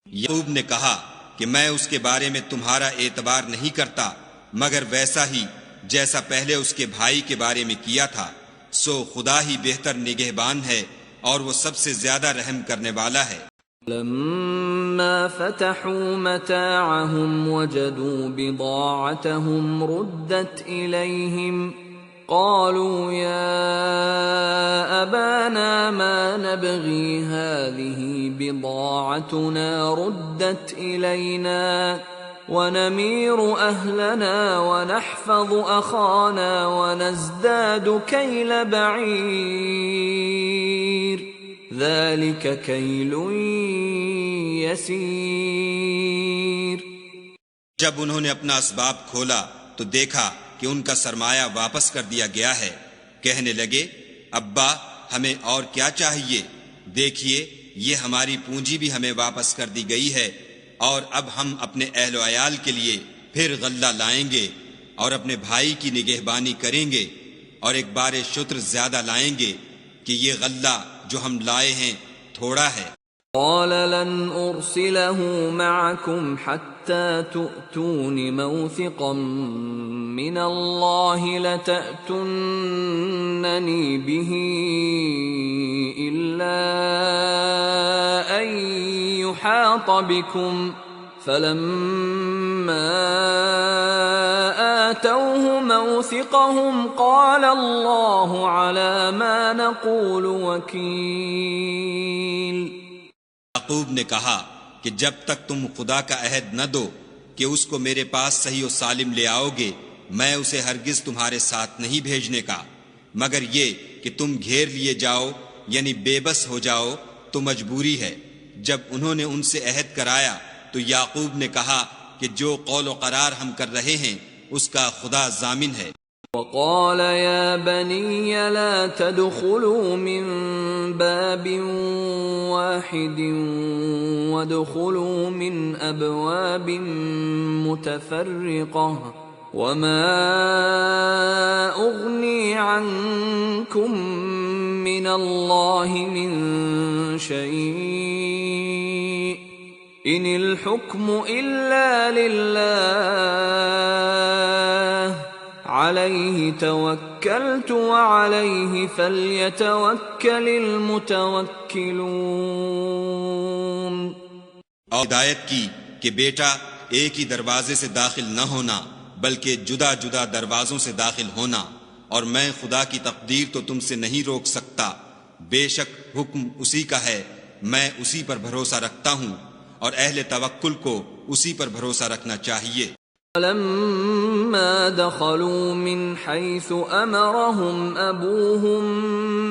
یعقوب نے کہا کہ میں اس کے بارے میں تمہارا اعتبار نہیں کرتا مگر ویسا ہی جیسا پہلے اس کے بھائی کے بارے میں کیا تھا، سو خدا ہی بہتر نگہبان ہے اور وہ سب سے زیادہ رحم کرنے والا ہے۔ لما فتحوا متاعهم وجدوا بضاعتهم ردت إليهم قالوا يا أبانا ما نبغي هذه بضاعتنا ردت إلينا ونمير أهلنا ونحفظ أخانا ونزداد كيل بعير ذلك كيل يسير۔ جب انہوں نے اپنا اسباب کھولا تو دیکھا کہ ان کا سرمایہ واپس کر دیا گیا ہے، کہنے لگے ابا ہمیں اور کیا چاہیے، دیکھیے یہ ہماری پونجی بھی ہمیں واپس کر دی گئی ہے اور اب ہم اپنے اہل و عیال کے لیے پھر غلہ لائیں گے اور اپنے بھائی کی نگہبانی کریں گے اور ایک بار شتر زیادہ لائیں گے کہ یہ غلہ جو ہم لائے ہیں تھوڑا ہے۔ قال لن أرسله معكم حتى تؤتون موثقا من الله لتأتونني به إلا أن يحاط بكم فلما آتوه موثقهم قال الله على ما نقول وكيل۔ یعقوب نے کہا کہ جب تک تم خدا کا عہد نہ دو کہ اس کو میرے پاس صحیح و سالم لے آؤ گے، میں اسے ہرگز تمہارے ساتھ نہیں بھیجنے کا، مگر یہ کہ تم گھیر لیے جاؤ یعنی بے بس ہو جاؤ تو مجبوری ہے۔ جب انہوں نے ان سے عہد کرایا تو یعقوب نے کہا کہ جو قول و قرار ہم کر رہے ہیں اس کا خدا ضامن ہے۔ وقال يا بني لا تدخلوا من باب واحد وادخلوا من أبواب متفرقة وما أغني عنكم من الله من شيء إن الحكم إلا لله علیہ توکلت وعلیہ فلیتوکل المتوکلون۔ اور ہدایت کی کہ بیٹا ایک ہی دروازے سے داخل نہ ہونا بلکہ جدا جدا دروازوں سے داخل ہونا، اور میں خدا کی تقدیر تو تم سے نہیں روک سکتا، بے شک حکم اسی کا ہے، میں اسی پر بھروسہ رکھتا ہوں، اور اہل توکل کو اسی پر بھروسہ رکھنا چاہیے۔ فلما دخلوا من حيث أمرهم أبوهم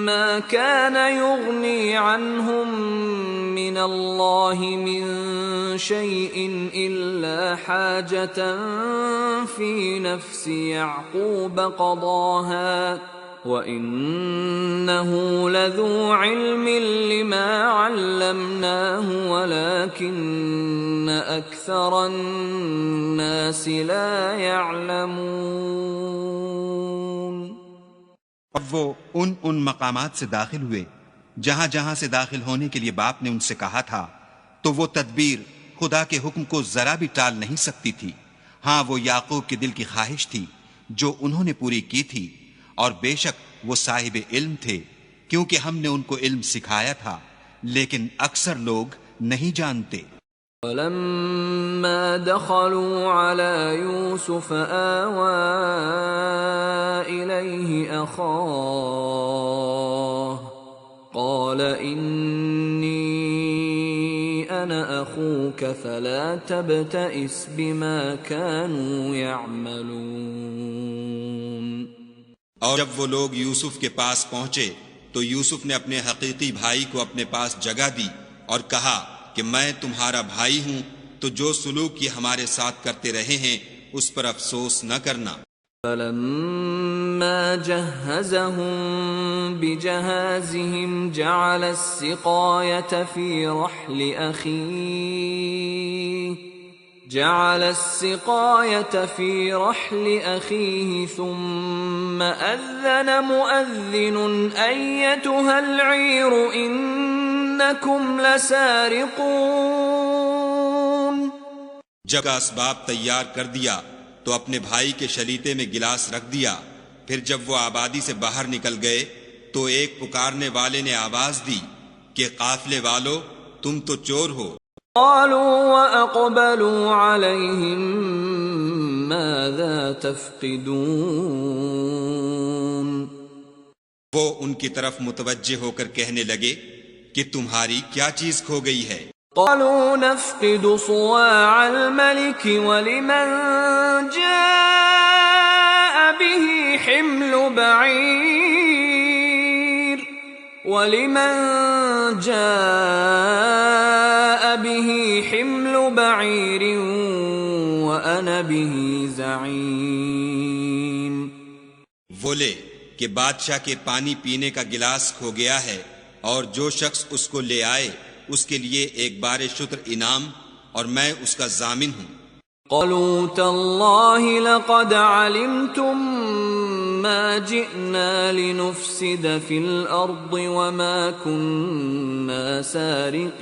ما كان يغني عنهم من الله من شيء إلا حاجة في نفس يعقوب قضاها وَإِنَّهُ لَذُو عِلْمٍ لِّمَا عَلَّمْنَاهُ وَلَكِنَّ أَكْثَرَ النَّاسِ لَا يَعْلَمُونَ۔ اب وہ ان مقامات سے داخل ہوئے جہاں جہاں سے داخل ہونے کے لیے باپ نے ان سے کہا تھا، تو وہ تدبیر خدا کے حکم کو ذرا بھی ٹال نہیں سکتی تھی۔ ہاں وہ یعقوب کے دل کی خواہش تھی جو انہوں نے پوری کی تھی، اور بے شک وہ صاحب علم تھے کیونکہ ہم نے ان کو علم سکھایا تھا، لیکن اکثر لوگ نہیں جانتے۔ وَلَمَّا دَخَلُوا عَلَى يُوسُفَ آوَى إِلَيْهِ أَخَاهُ قَالَ إِنِّي أَنَا أَخُوكَ فَلَا تَبْتَئِسْ بِمَا كَانُوا يَعْمَلُونَ۔ اور جب وہ لوگ یوسف کے پاس پہنچے تو یوسف نے اپنے حقیقی بھائی کو اپنے پاس جگہ دی اور کہا کہ میں تمہارا بھائی ہوں، تو جو سلوک یہ ہمارے ساتھ کرتے رہے ہیں اس پر افسوس نہ کرنا۔ فَلَمَّا جَهَّزَهُم بِجَهَازِهِمْ جَعَلَ السِّقَايَةَ فِي رَحْلِ أَخِيهِ ثُمَّ أَذَّنَ مُؤَذِّنٌ أَيَّتُهَا الْعِيرُ إِنَّكُمْ لَسَارِقُونَ۔ جب کا اسباب تیار کر دیا تو اپنے بھائی کے شلیتے میں گلاس رکھ دیا، پھر جب وہ آبادی سے باہر نکل گئے تو ایک پکارنے والے نے آواز دی کہ قافلے والو تم تو چور ہو۔ قالوا وأقبلوا عليهم ماذا تفقدون۔ وہ ان کی طرف متوجہ ہو کر کہنے لگے کہ تمہاری کیا چیز کھو گئی ہے؟ قالوا نفقد صواع الملك ولمن جاء به حمل بعير وأنا به زعيم۔ بولے کہ بادشاہ کے پانی پینے کا گلاس کھو گیا ہے، اور جو شخص اس کو لے آئے اس کے لیے ایک بار شتر انعام، اور میں اس کا ضامن ہوں۔ قالوا تالله لقد علمتم ما جئنا لنفسد في الأرض وما كنا سارقين.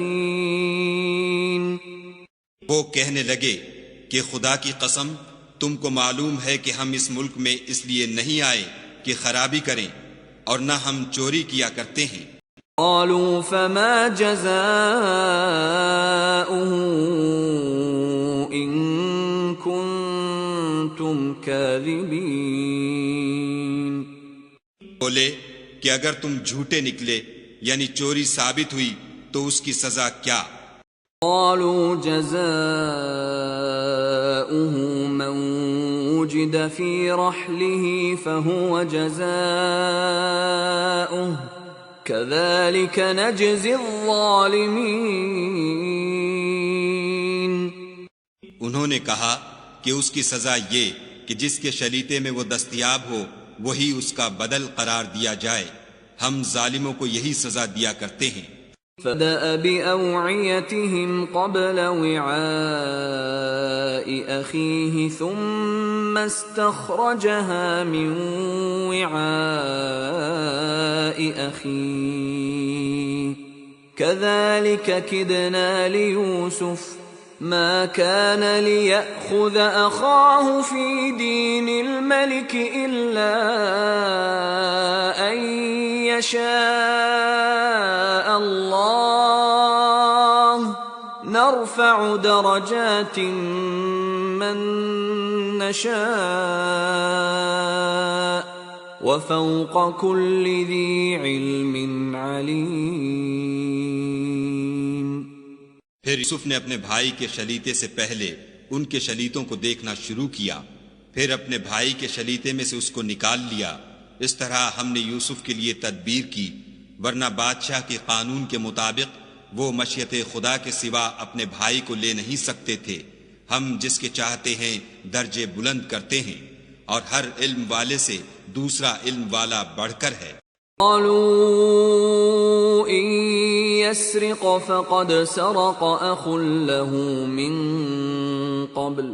وہ کہنے لگے کہ خدا کی قسم تم کو معلوم ہے کہ ہم اس ملک میں اس لیے نہیں آئے کہ خرابی کریں اور نہ ہم چوری کیا کرتے ہیں. قالوا فما جزاؤه إن كنتم كاذبين. بولے کہ اگر تم جھوٹے نکلے یعنی چوری ثابت ہوئی تو اس کی سزا کیا؟ قالوا جزاؤه من وجد في رحله فهو جزاؤه كذلك نجزي الظالمين. انہوں نے کہا کہ اس کی سزا یہ کہ جس کے شلیتے میں وہ دستیاب ہو وہی اس کا بدل قرار دیا جائے. ہم ظالموں کو یہی سزا دیا کرتے ہیں. فدأ بأوعيتهم قبل وعاء أخيه ثم استخرجها من وعاء أخيه كذلك كدنا ليوسف ما كان ليأخذ أخاه في دين الملك إلا أن يشاء الله نرفع درجات من نشاء وفوق كل ذي علم عليم. پھر یوسف نے اپنے بھائی کے شلیتے سے پہلے ان کے شلیتوں کو دیکھنا شروع کیا، پھر اپنے بھائی کے شلیتے میں سے اس کو نکال لیا. اس طرح ہم نے یوسف کے لیے تدبیر کی، ورنہ بادشاہ کے قانون کے مطابق وہ مشیت خدا کے سوا اپنے بھائی کو لے نہیں سکتے تھے. ہم جس کے چاہتے ہیں درجے بلند کرتے ہیں، اور ہر علم والے سے دوسرا علم والا بڑھ کر ہے. قالوا إن يسرق فقد سرق أخ له من قبل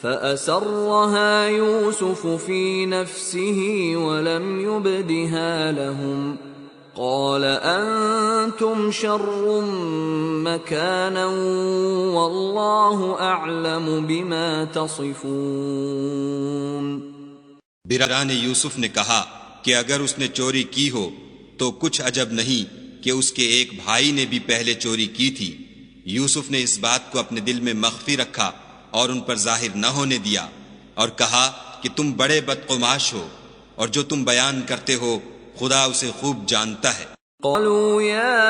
فأسرها يوسف في نفسه ولم يبدها لهم قال أنتم شر مكانا والله أعلم بما تصفون. برادران یوسف نے کہا کہ اگر اس نے چوری کی ہو تو کچھ عجب نہیں کہ اس کے ایک بھائی نے بھی پہلے چوری کی تھی. یوسف نے اس بات کو اپنے دل میں مخفی رکھا اور ان پر ظاہر نہ ہونے دیا، اور کہا کہ تم بڑے بدقماش ہو، اور جو تم بیان کرتے ہو خدا اسے خوب جانتا ہے. قالوا يا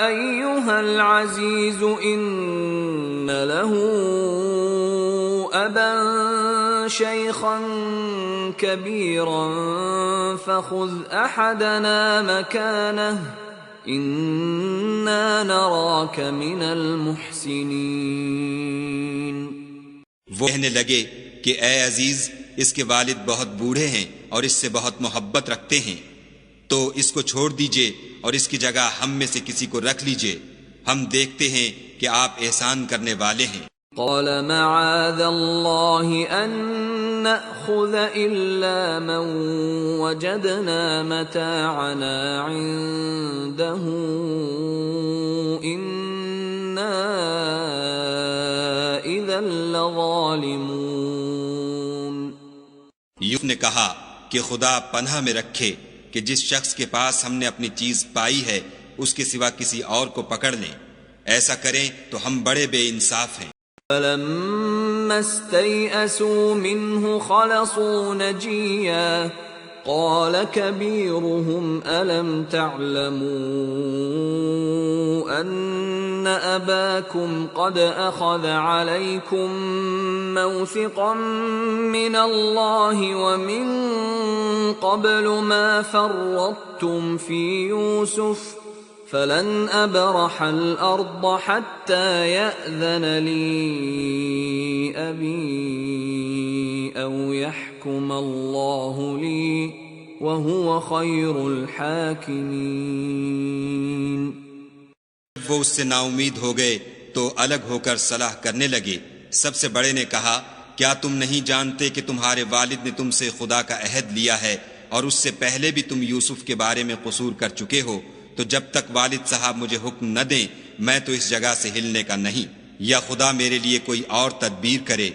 أيها العزيز إن له أبا شيخا كبيرا فخذ أحدنا مكانه إنا نراك من المحسنين. وہ کہنے لگے کہ اے عزیز، اس کے والد بہت بوڑھے ہیں اور اس سے بہت محبت رکھتے ہیں، تو اس کو چھوڑ دیجئے اور اس کی جگہ ہم میں سے کسی کو رکھ لیجئے، ہم دیکھتے ہیں کہ آپ احسان کرنے والے ہیں. قال معاذ الله أن نأخذ إلا من وجدنا متاعنا عنده إنا إذا لظالمون. یوسف نے کہا کہ خدا پناہ میں رکھے کہ جس شخص کے پاس ہم نے اپنی چیز پائی ہے اس کے سوا کسی اور کو پکڑ لیں، ایسا کریں تو ہم بڑے بے انصاف ہیں. فلما استيئسوا منه خلصوا نجيا قال كبيرهم ألم تعلموا أن أباكم قد أخذ عليكم موثقا من الله ومن قبل ما فرطتم في يوسف فلن أبرح الأرض حتى يأذن لي أبي أو يحكم الله لي وهو خير الحاكمين. وہ اس سے نا امید ہو گئے تو تو الگ ہو کر صلاح کرنے لگے۔ سب سے بڑے نے کہا کیا تم نہیں جانتے کہ تمہارے والد نے تم سے خدا کا عہد لیا ہے اور اس سے پہلے بھی تم یوسف کے بارے میں قصور کر چکے ہو؟ تو جب تک والد صاحب مجھے حکم نہ دیں میں تو اس جگہ سے ہلنے کا نہیں، یا خدا میرے لیے کوئی اور تدبیر کرے،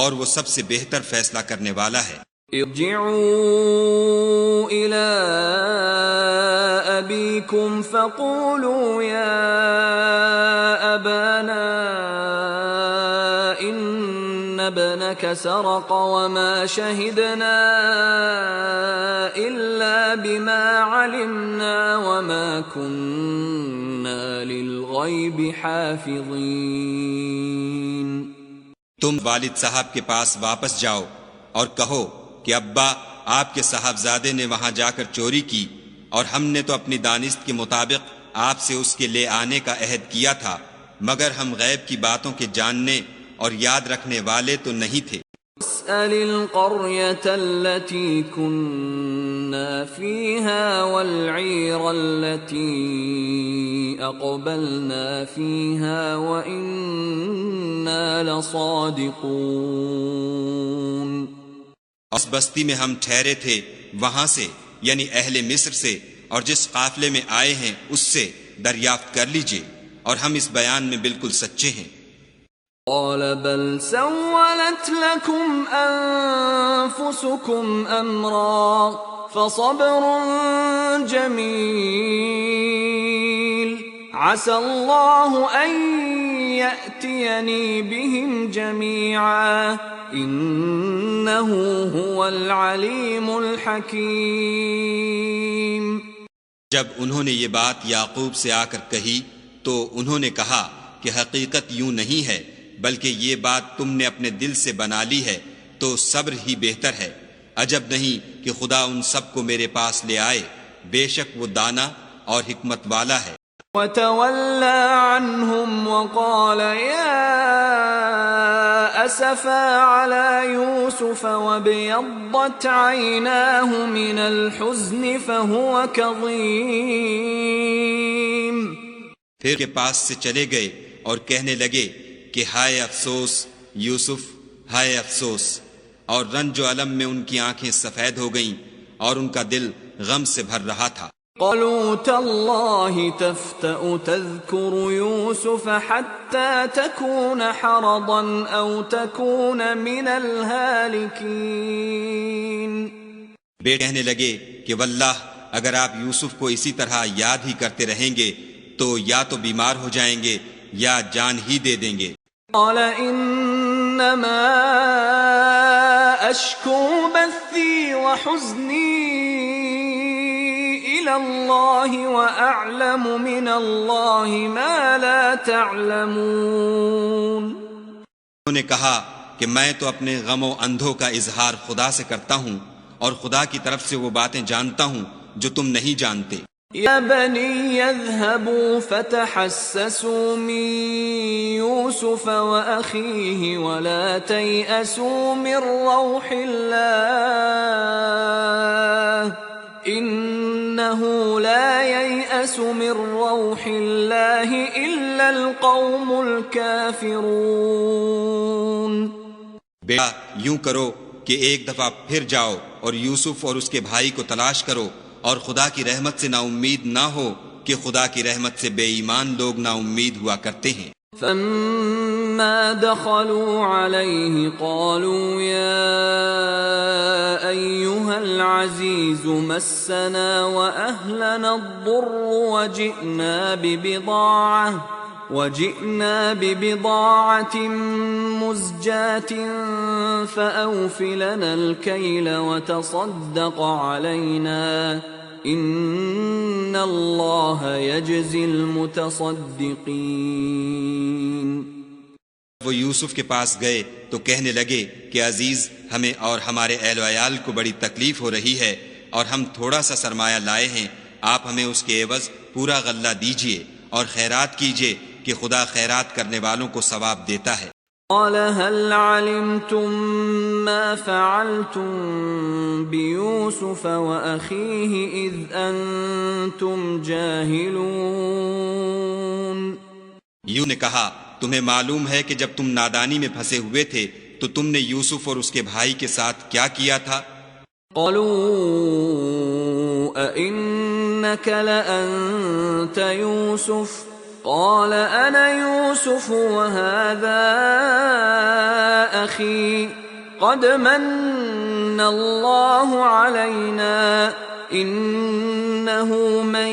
اور وہ سب سے بہتر فیصلہ کرنے والا ہے۔ ارجعوا إلى أبيكم فقولوا يا أبانا إن ابنك سرق وما شهدنا إلا بما علمنا وما كنا للغيب حافظين۔ تم والد صاحب کے پاس واپس جاؤ اور کہو کہ ابا آپ کے صاحبزادے نے وہاں جا کر چوری کی، اور ہم نے تو اپنی دانست کے مطابق آپ سے اس کے لے آنے کا عہد کیا تھا، مگر ہم غیب کی باتوں کے جاننے اور یاد رکھنے والے تو نہیں تھے۔ اسأل القرية التي كنا فيها والعير التي أقبلنا فيها وإنا لصادقون۔ اس بستی میں ہم ٹھہرے تھے وہاں سے، یعنی اہل مصر سے، اور جس قافلے میں آئے ہیں اس سے دریافت کر لیجئے، اور ہم اس بیان میں بالکل سچے ہیں۔ قال بل سولت لكم أنفسكم أمرا فصبر جميل عسى الله أن يأتيني بهم جميعا إنه هو العليم الحكيم۔ جب انہوں نے یہ بات یعقوب سے آ کر کہی تو انہوں نے کہا کہ حقیقت یوں نہیں ہے، بلکہ یہ بات تم نے اپنے دل سے بنا لی ہے، تو صبر ہی بہتر ہے۔ عجب نہیں کہ خدا ان سب کو میرے پاس لے آئے، بے شک وہ دانا اور حکمت والا ہے۔ وَتَوَلَّى عَنْهُمْ وَقَالَ يَا أَسَفَا عَلَى يُوسُفَ وَابْيَضَّتْ عَيْنَاهُ مِنَ الْحُزْنِ فَهُوَ كَظِيمٌ۔ پھر کے پاس سے چلے گئے اور کہنے لگے کہ ہائے افسوس یوسف، ہائے افسوس، اور رنج و الم میں ان کی آنکھیں سفید ہو گئیں اور ان کا دل غم سے بھر رہا تھا۔ قالوا تالله تفتأ تذكر يوسف حتى تكون حرضا أو تكون من الهالكين۔ بے کہنے لگے کہ واللہ اگر آپ یوسف کو اسی طرح یاد ہی کرتے رہیں گے تو یا تو بیمار ہو جائیں گے یا جان ہی دے دیں گے۔ قال انما اشکو بثی وحزنی الى اللہ واعلم من اللہ ما لا تعلمون۔ انہوں نے کہا کہ میں تو اپنے غم و اندھوں کا اظہار خدا سے کرتا ہوں اور خدا کی طرف سے وہ باتیں جانتا ہوں جو تم نہیں جانتے۔ يا بني يذهبوا فتحسسوا من يوسف وأخيه ولا تيأسوا من روح الله إنه لا ييأس من روح الله إلا القوم الكافرون۔ بیٹا یوں کرو کہ ایک دفعہ پھر جاؤ اور یوسف اور اس کے بھائی کو تلاش کرو، اور خدا کی رحمت سے نا امید نہ ہو کہ خدا کی رحمت سے بے ایمان لوگ نا امید ہوا کرتے ہیں۔ فَلَمَّا دَخَلُوا عَلَيْهِ قَالُوا يَا أَيُّهَا الْعَزِيزُ مَسَّنَا وَأَهْلَنَا الضُّرُّ وَجِئْنَا بِبِضَاعَةٍ مُزْجَاةٍ فَأَوْفِ لَنَا الْكَيْلَ وَتَصَدَّقْ عَلَيْنَا إِنَّ اللَّهَ يَجْزِي الْمُتَصَدِّقِينَ۔ وہ یوسف کے پاس گئے تو کہنے لگے کہ عزیز، ہمیں اور ہمارے اہل و عیال کو بڑی تکلیف ہو رہی ہے اور ہم تھوڑا سا سرمایہ لائے ہیں، آپ ہمیں اس کے عوض پورا غلہ دیجئے اور خیرات کیجئے کہ خدا خیرات کرنے والوں کو ثواب دیتا ہے۔ قال هل علمتم ما فعلتم بيوسف وأخيه إذ أنتم جاهلون؟ یوں نے کہا تمہیں معلوم ہے کہ جب تم نادانی میں پھنسے ہوئے تھے تو تم نے یوسف اور اس کے بھائی کے ساتھ کیا کیا تھا؟ قالوا أئنك لأنت يوسف قال أنا يوسف وهذا أخي قد من الله علينا إنه من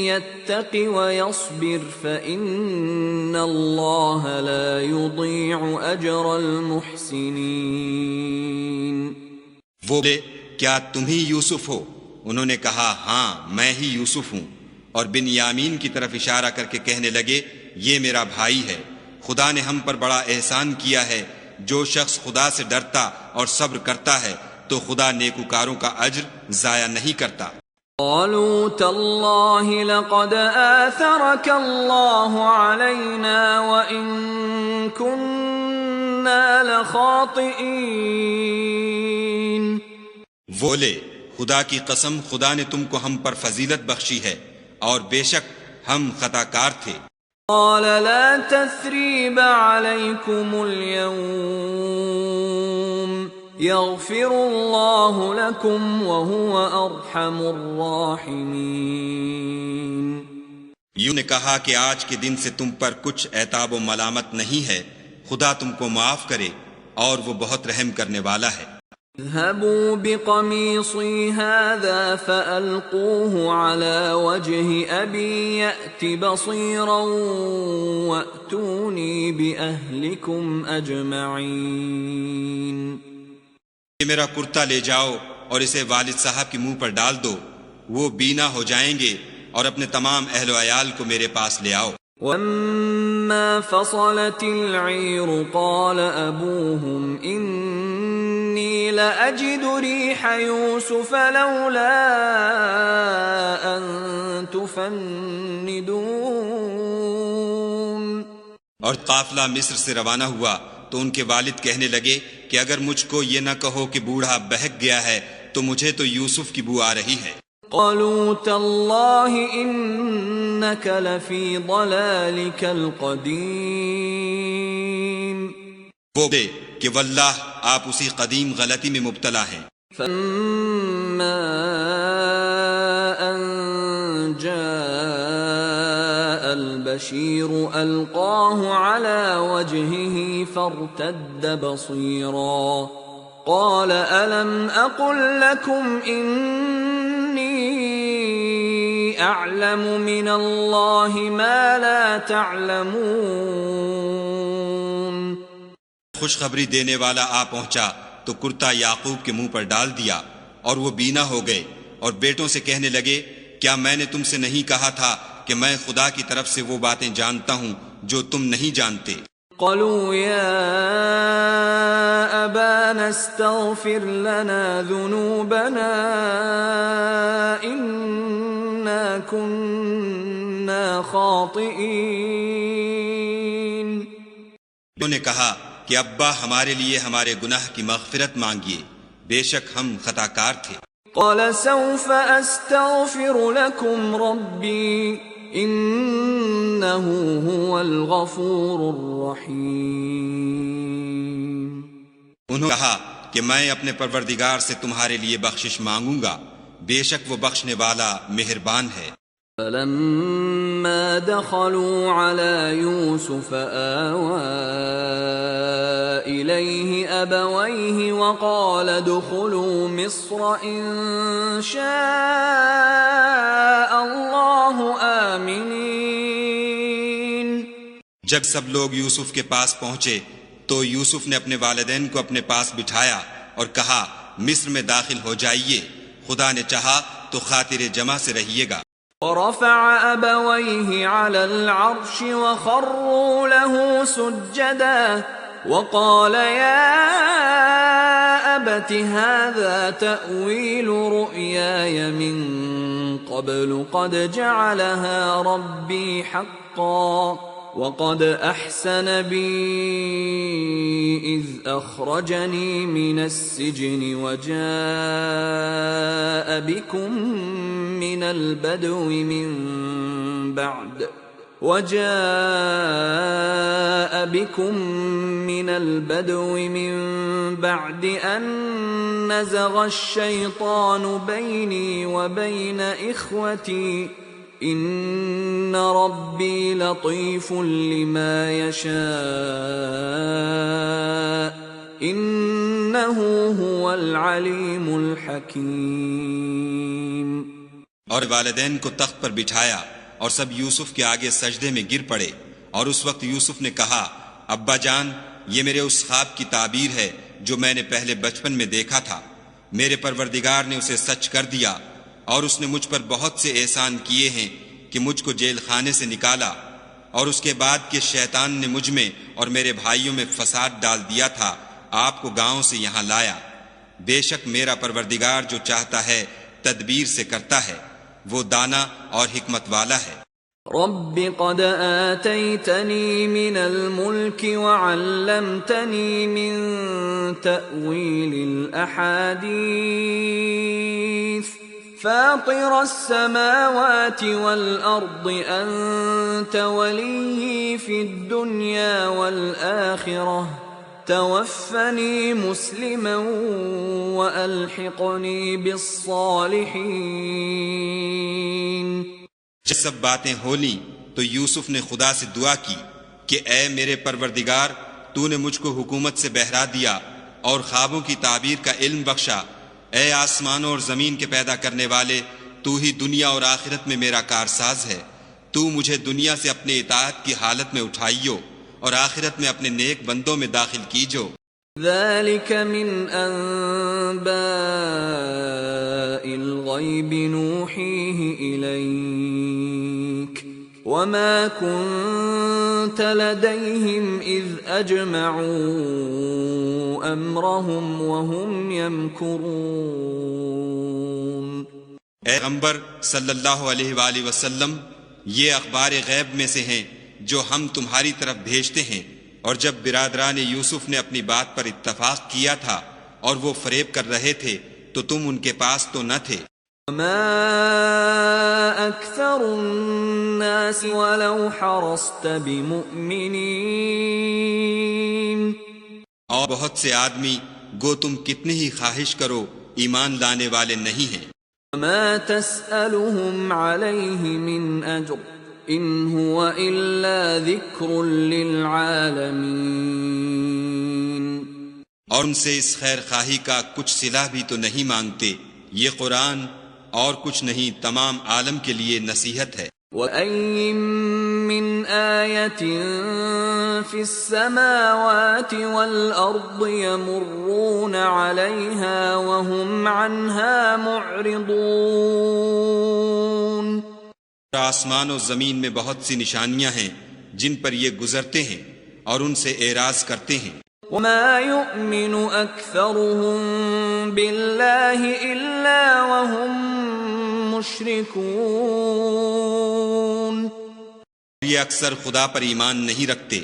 يتق ويصبر فإن الله لا يضيع أجر المحسنين. وہ بولے کیا تم ہی یوسف ہو؟ انہوں نے کہا ہاں میں ہی یوسف ہوں، اور بن یامین کی طرف اشارہ کر کے کہنے لگے یہ میرا بھائی ہے، خدا نے ہم پر بڑا احسان کیا ہے، جو شخص خدا سے ڈرتا اور صبر کرتا ہے تو خدا نیکوکاروں کا اجر ضائع نہیں کرتا. قالوا تالله لقد آثرك الله علينا وإن كنا لخاطئين. بولے خدا کی قسم خدا نے تم کو ہم پر فضیلت بخشی ہے اور بے شک ہم خطا کار تھے. قال لا تثريب عليكم اليوم يغفر الله لكم وهو أرحم الراحمين. یوں نے کہا کہ آج کے دن سے تم پر کچھ عتاب و ملامت نہیں ہے، خدا تم کو معاف کرے اور وہ بہت رحم کرنے والا ہے. اذهبوا بقميصي هذا فألقوه على وجه أبي يأت بصيرا وأتوني بأهلكم أجمعين. یہ میرا کرتا لے جاؤ اور اسے والد صاحب کے منہ پر ڈال دو، وہ بینا ہو جائیں گے، اور اپنے تمام اہل و عیال کو میرے پاس لے آؤ. وَلَمَّا فَصَلَتِ الْعِيرُ قَالَ أَبُوهُمْ إِنِّي لَأَجِدُ رِيحَ يُوسُفَ لَوْلَا أَن تُفَنِّدُونَ. اور قافلہ مصر سے روانہ ہوا تو ان کے والد کہنے لگے کہ اگر مجھ کو یہ نہ کہو کہ بوڑھا بہک گیا ہے تو مجھے تو یوسف کی بو آ رہی ہے. قالوا تالله إنك لفي ضلالك القديم. وہ بولے کہ واللہ آپ اسی قدیم غلطی میں مبتلا ہیں. فلما أن جاء البشير ألقاه على وجهه فارتد بصيرا قال ألم أقل لكم أعلم من الله ما لا تعلمون. خوشخبری دینے والا آ پہنچا تو کرتا یعقوب کے منہ پر ڈال دیا اور وہ بینا ہو گئے، اور بیٹوں سے کہنے لگے کیا میں نے تم سے نہیں کہا تھا کہ میں خدا کی طرف سے وہ باتیں جانتا ہوں جو تم نہیں جانتے. قالوا يا أبانا استغفر لنا ذنوبنا إنا كنا خاطئين. انہوں نے کہا کہ ابا ہمارے لیے ہمارے گناہ کی مغفرت مانگیے، بے شک ہم خطا کار تھے. قال سوف أستغفر لكم ربي إنه هو الغفور الرحيم. انہوں نے کہا کہ میں اپنے پروردگار سے تمہارے لیے بخشش مانگوں گا، بے شک وہ بخشنے والا مہربان ہے. فلما دخلوا على يوسف آوى إليه أبويه وقال ادخلوا مصر إن شاء الله آمنين. جب سب لوگ یوسف کے پاس پہنچے تو یوسف نے اپنے والدین کو اپنے پاس بٹھایا اور کہا مصر میں داخل ہو جائیے، خدا نے چاہا تو خاطر جمع سے رہیے گا. ورفع أبويه على العرش وخروا له سجدا وقال يا أبت هذا تأويل رؤياي من قبل قد جعلها ربي حقا وقد أحسن بي إذ أخرجني من السجن وجاء بكم من البدو من بعد بكم من البدو من بعد أن نزغ الشيطان بيني وبين إخوتي إن ربي لطيف لما يشاء إنه هو العليم الحكيم۔ اور والدین کو تخت پر بٹھایا اور سب یوسف کے آگے سجدے میں گر پڑے، اور اس وقت یوسف نے کہا، ابا جان، یہ میرے اس خواب کی تعبیر ہے جو میں نے پہلے بچپن میں دیکھا تھا۔ میرے پروردگار نے اسے سچ کر دیا، اور اس نے مجھ پر بہت سے احسان کیے ہیں کہ مجھ کو جیل خانے سے نکالا، اور اس کے بعد کہ شیطان نے مجھ میں اور میرے بھائیوں میں فساد ڈال دیا تھا، آپ کو گاؤں سے یہاں لایا۔ بے شک میرا پروردگار جو چاہتا ہے تدبیر سے کرتا ہے، وہ دانا اور حکمت والا ہے۔ رب قد آتيتني من الملك وعلمتني من تأويل الأحاديث فاطر السماوات والأرض أنت ولي في الدنيا والآخرة توفني مسلما وألحقني بالصالحين۔ جب سب باتیں ہو لیں تو یوسف نے خدا سے دعا کی کہ اے میرے پروردگار، تو نے مجھ کو حکومت سے بہرا دیا اور خوابوں کی تعبیر کا علم بخشا۔ اے آسمانوں اور زمین کے پیدا کرنے والے، تو ہی دنیا اور آخرت میں میرا کارساز ہے۔ تو مجھے دنیا سے اپنے اطاعت کی حالت میں اٹھائیو اور آخرت میں اپنے نیک بندوں میں داخل کیجو۔ ذلك من أنباء الغيب نوحيه إليك وما كنت لديهم إذ أجمعوا أمرهم وهم يمكرون۔ اے پیغمبر صلی اللہ علیہ وآلہ وسلم، یہ اخبار غیب میں سے ہیں جو ہم تمہاری طرف بھیجتے ہیں، اور جب برادران یوسف نے اپنی بات پر اتفاق کیا تھا اور وہ فریب کر رہے تھے تو تم ان کے پاس تو نہ تھے۔ وما أكثر الناس ولو حرصت بمؤمنين، اور بہت سے آدمی گو تم کتنی ہی خواہش کرو ایمان لانے والے نہیں ہیں۔ وما تسألهم عليه من أجر إن هو إلا ذكر للعالمين۔ اور ان سے اس خیر خواہی کا کچھ صلہ بھی تو نہیں مانگتے، یہ قرآن اور کچھ نہیں تمام عالم کے لیے نصیحت ہے۔ وَأَيٍّ مِّنْ آيَةٍ فِي السَّمَاوَاتِ وَالْأَرْضِ يَمُرُّونَ عَلَيْهَا وَهُمْ عَنْهَا مُعْرِضُونَ۔ آسمان و زمین میں بہت سی نشانیاں ہیں جن پر یہ گزرتے ہیں اور ان سے اعراض کرتے ہیں۔ وَمَا يُؤْمِنُ أَكْثَرُهُم بِاللَّهِ إِلَّا وَهُم مُشْرِكُونَ۔ یہ اکثر خدا پر ایمان نہیں رکھتے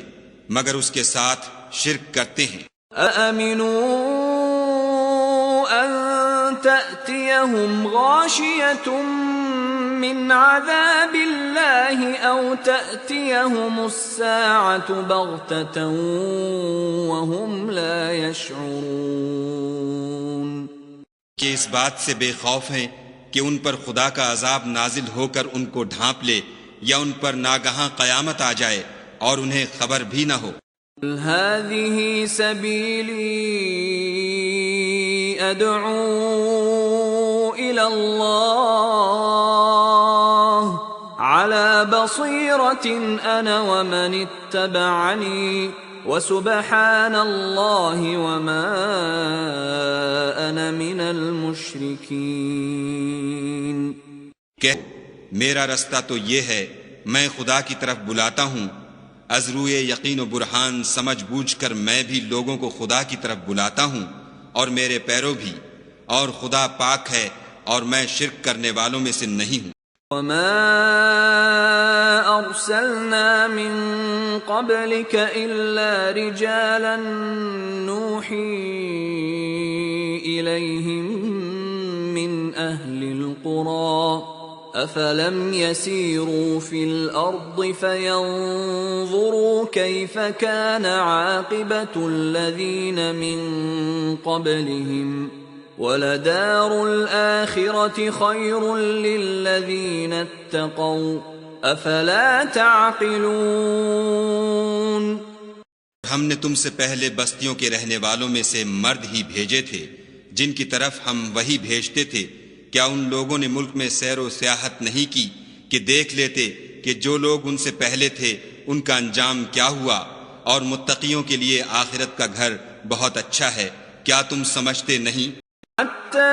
مگر اس کے ساتھ شرک کرتے ہیں۔ أَأَمِنُوا أَن تَأْتِيَهُمْ غَاشِيَةٌ من عذاب الله أو تأتيهم الساعة بغتة وهم لا يشعرون۔ کہ اس بات سے بے خوف ہیں کہ ان پر خدا کا عذاب نازل ہو کر ان کو ڈھانپ لے، یا ان پر ناگہاں قیامت آ جائے اور انہیں خبر بھی نہ ہو۔ هذه سبيلي أدعو إلى الله على بصيرة أنا ومن اتبعني وسبحان الله وما أنا من المشركين۔ کہ میرا رستہ تو یہ ہے، میں خدا کی طرف بلاتا ہوں، از روئے یقین و برہان سمجھ بوجھ کر میں بھی لوگوں کو خدا کی طرف بلاتا ہوں، اور میرے پیرو بھی، اور خدا پاک ہے اور میں شرک کرنے والوں میں سے نہیں ہوں۔ وما أرسلنا من قبلك إلا رجالا نوحي إليهم من أهل القرى أفلم يسيروا في الأرض فينظروا كيف كان عاقبة الذين من قبلهم ولدار الآخرة خير للذين اتقوا أفلا تعقلون۔ ہم نے تم سے پہلے بستیوں کے رہنے والوں میں سے مرد ہی بھیجے تھے جن کی طرف ہم وہی بھیجتے تھے، کیا ان لوگوں نے ملک میں سیر و سیاحت نہیں کی کہ دیکھ لیتے کہ جو لوگ ان سے پہلے تھے ان کا انجام کیا ہوا، اور متقیوں کے لیے آخرت کا گھر بہت اچھا ہے، کیا تم سمجھتے نہیں؟ حتى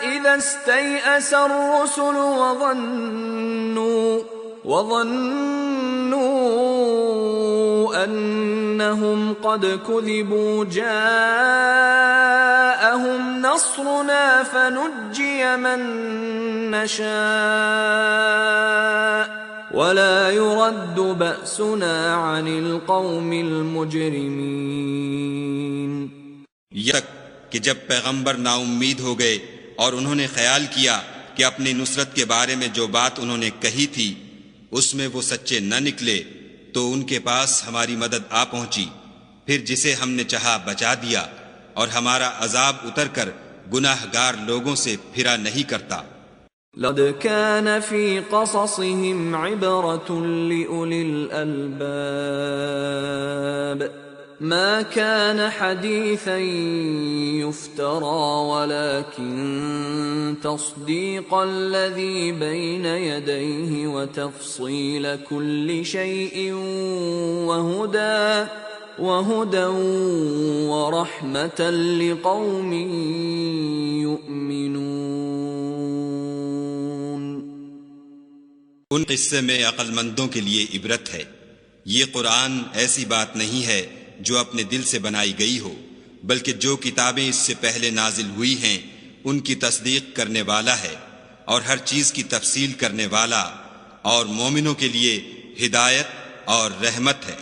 إذا استيأس الرسل وظنوا أنهم قد كذبوا جاءهم نصرنا فنجي من نشاء ولا يرد بأسنا عن القوم المجرمين۔ یہ تک کہ جب پیغمبر نا امید ہو گئے اور انہوں نے خیال کیا کہ اپنی نصرت کے بارے میں جو بات انہوں نے کہی تھی اس میں وہ سچے نہ نکلے تو ان کے پاس ہماری مدد آ پہنچی، پھر جسے ہم نے چاہا بچا دیا، اور ہمارا عذاب اتر کر گناہ گار لوگوں سے پھرا نہیں کرتا۔ لقد كان في قصصهم عبرة لأولي الألباب ما كان حديثا يفترى ولكن تصديق الذي بين يديه وتفصيل كل شيء وهدى ورحمة لقوم يؤمنون۔ ان قصے میں عقل مندوں کے لیے عبرت ہے، یہ قرآن ایسی بات نہیں ہے جو اپنے دل سے بنائی گئی ہو، بلکہ جو کتابیں اس سے پہلے نازل ہوئی ہیں ان کی تصدیق کرنے والا ہے، اور ہر چیز کی تفصیل کرنے والا، اور مومنوں کے لیے ہدایت اور رحمت ہے۔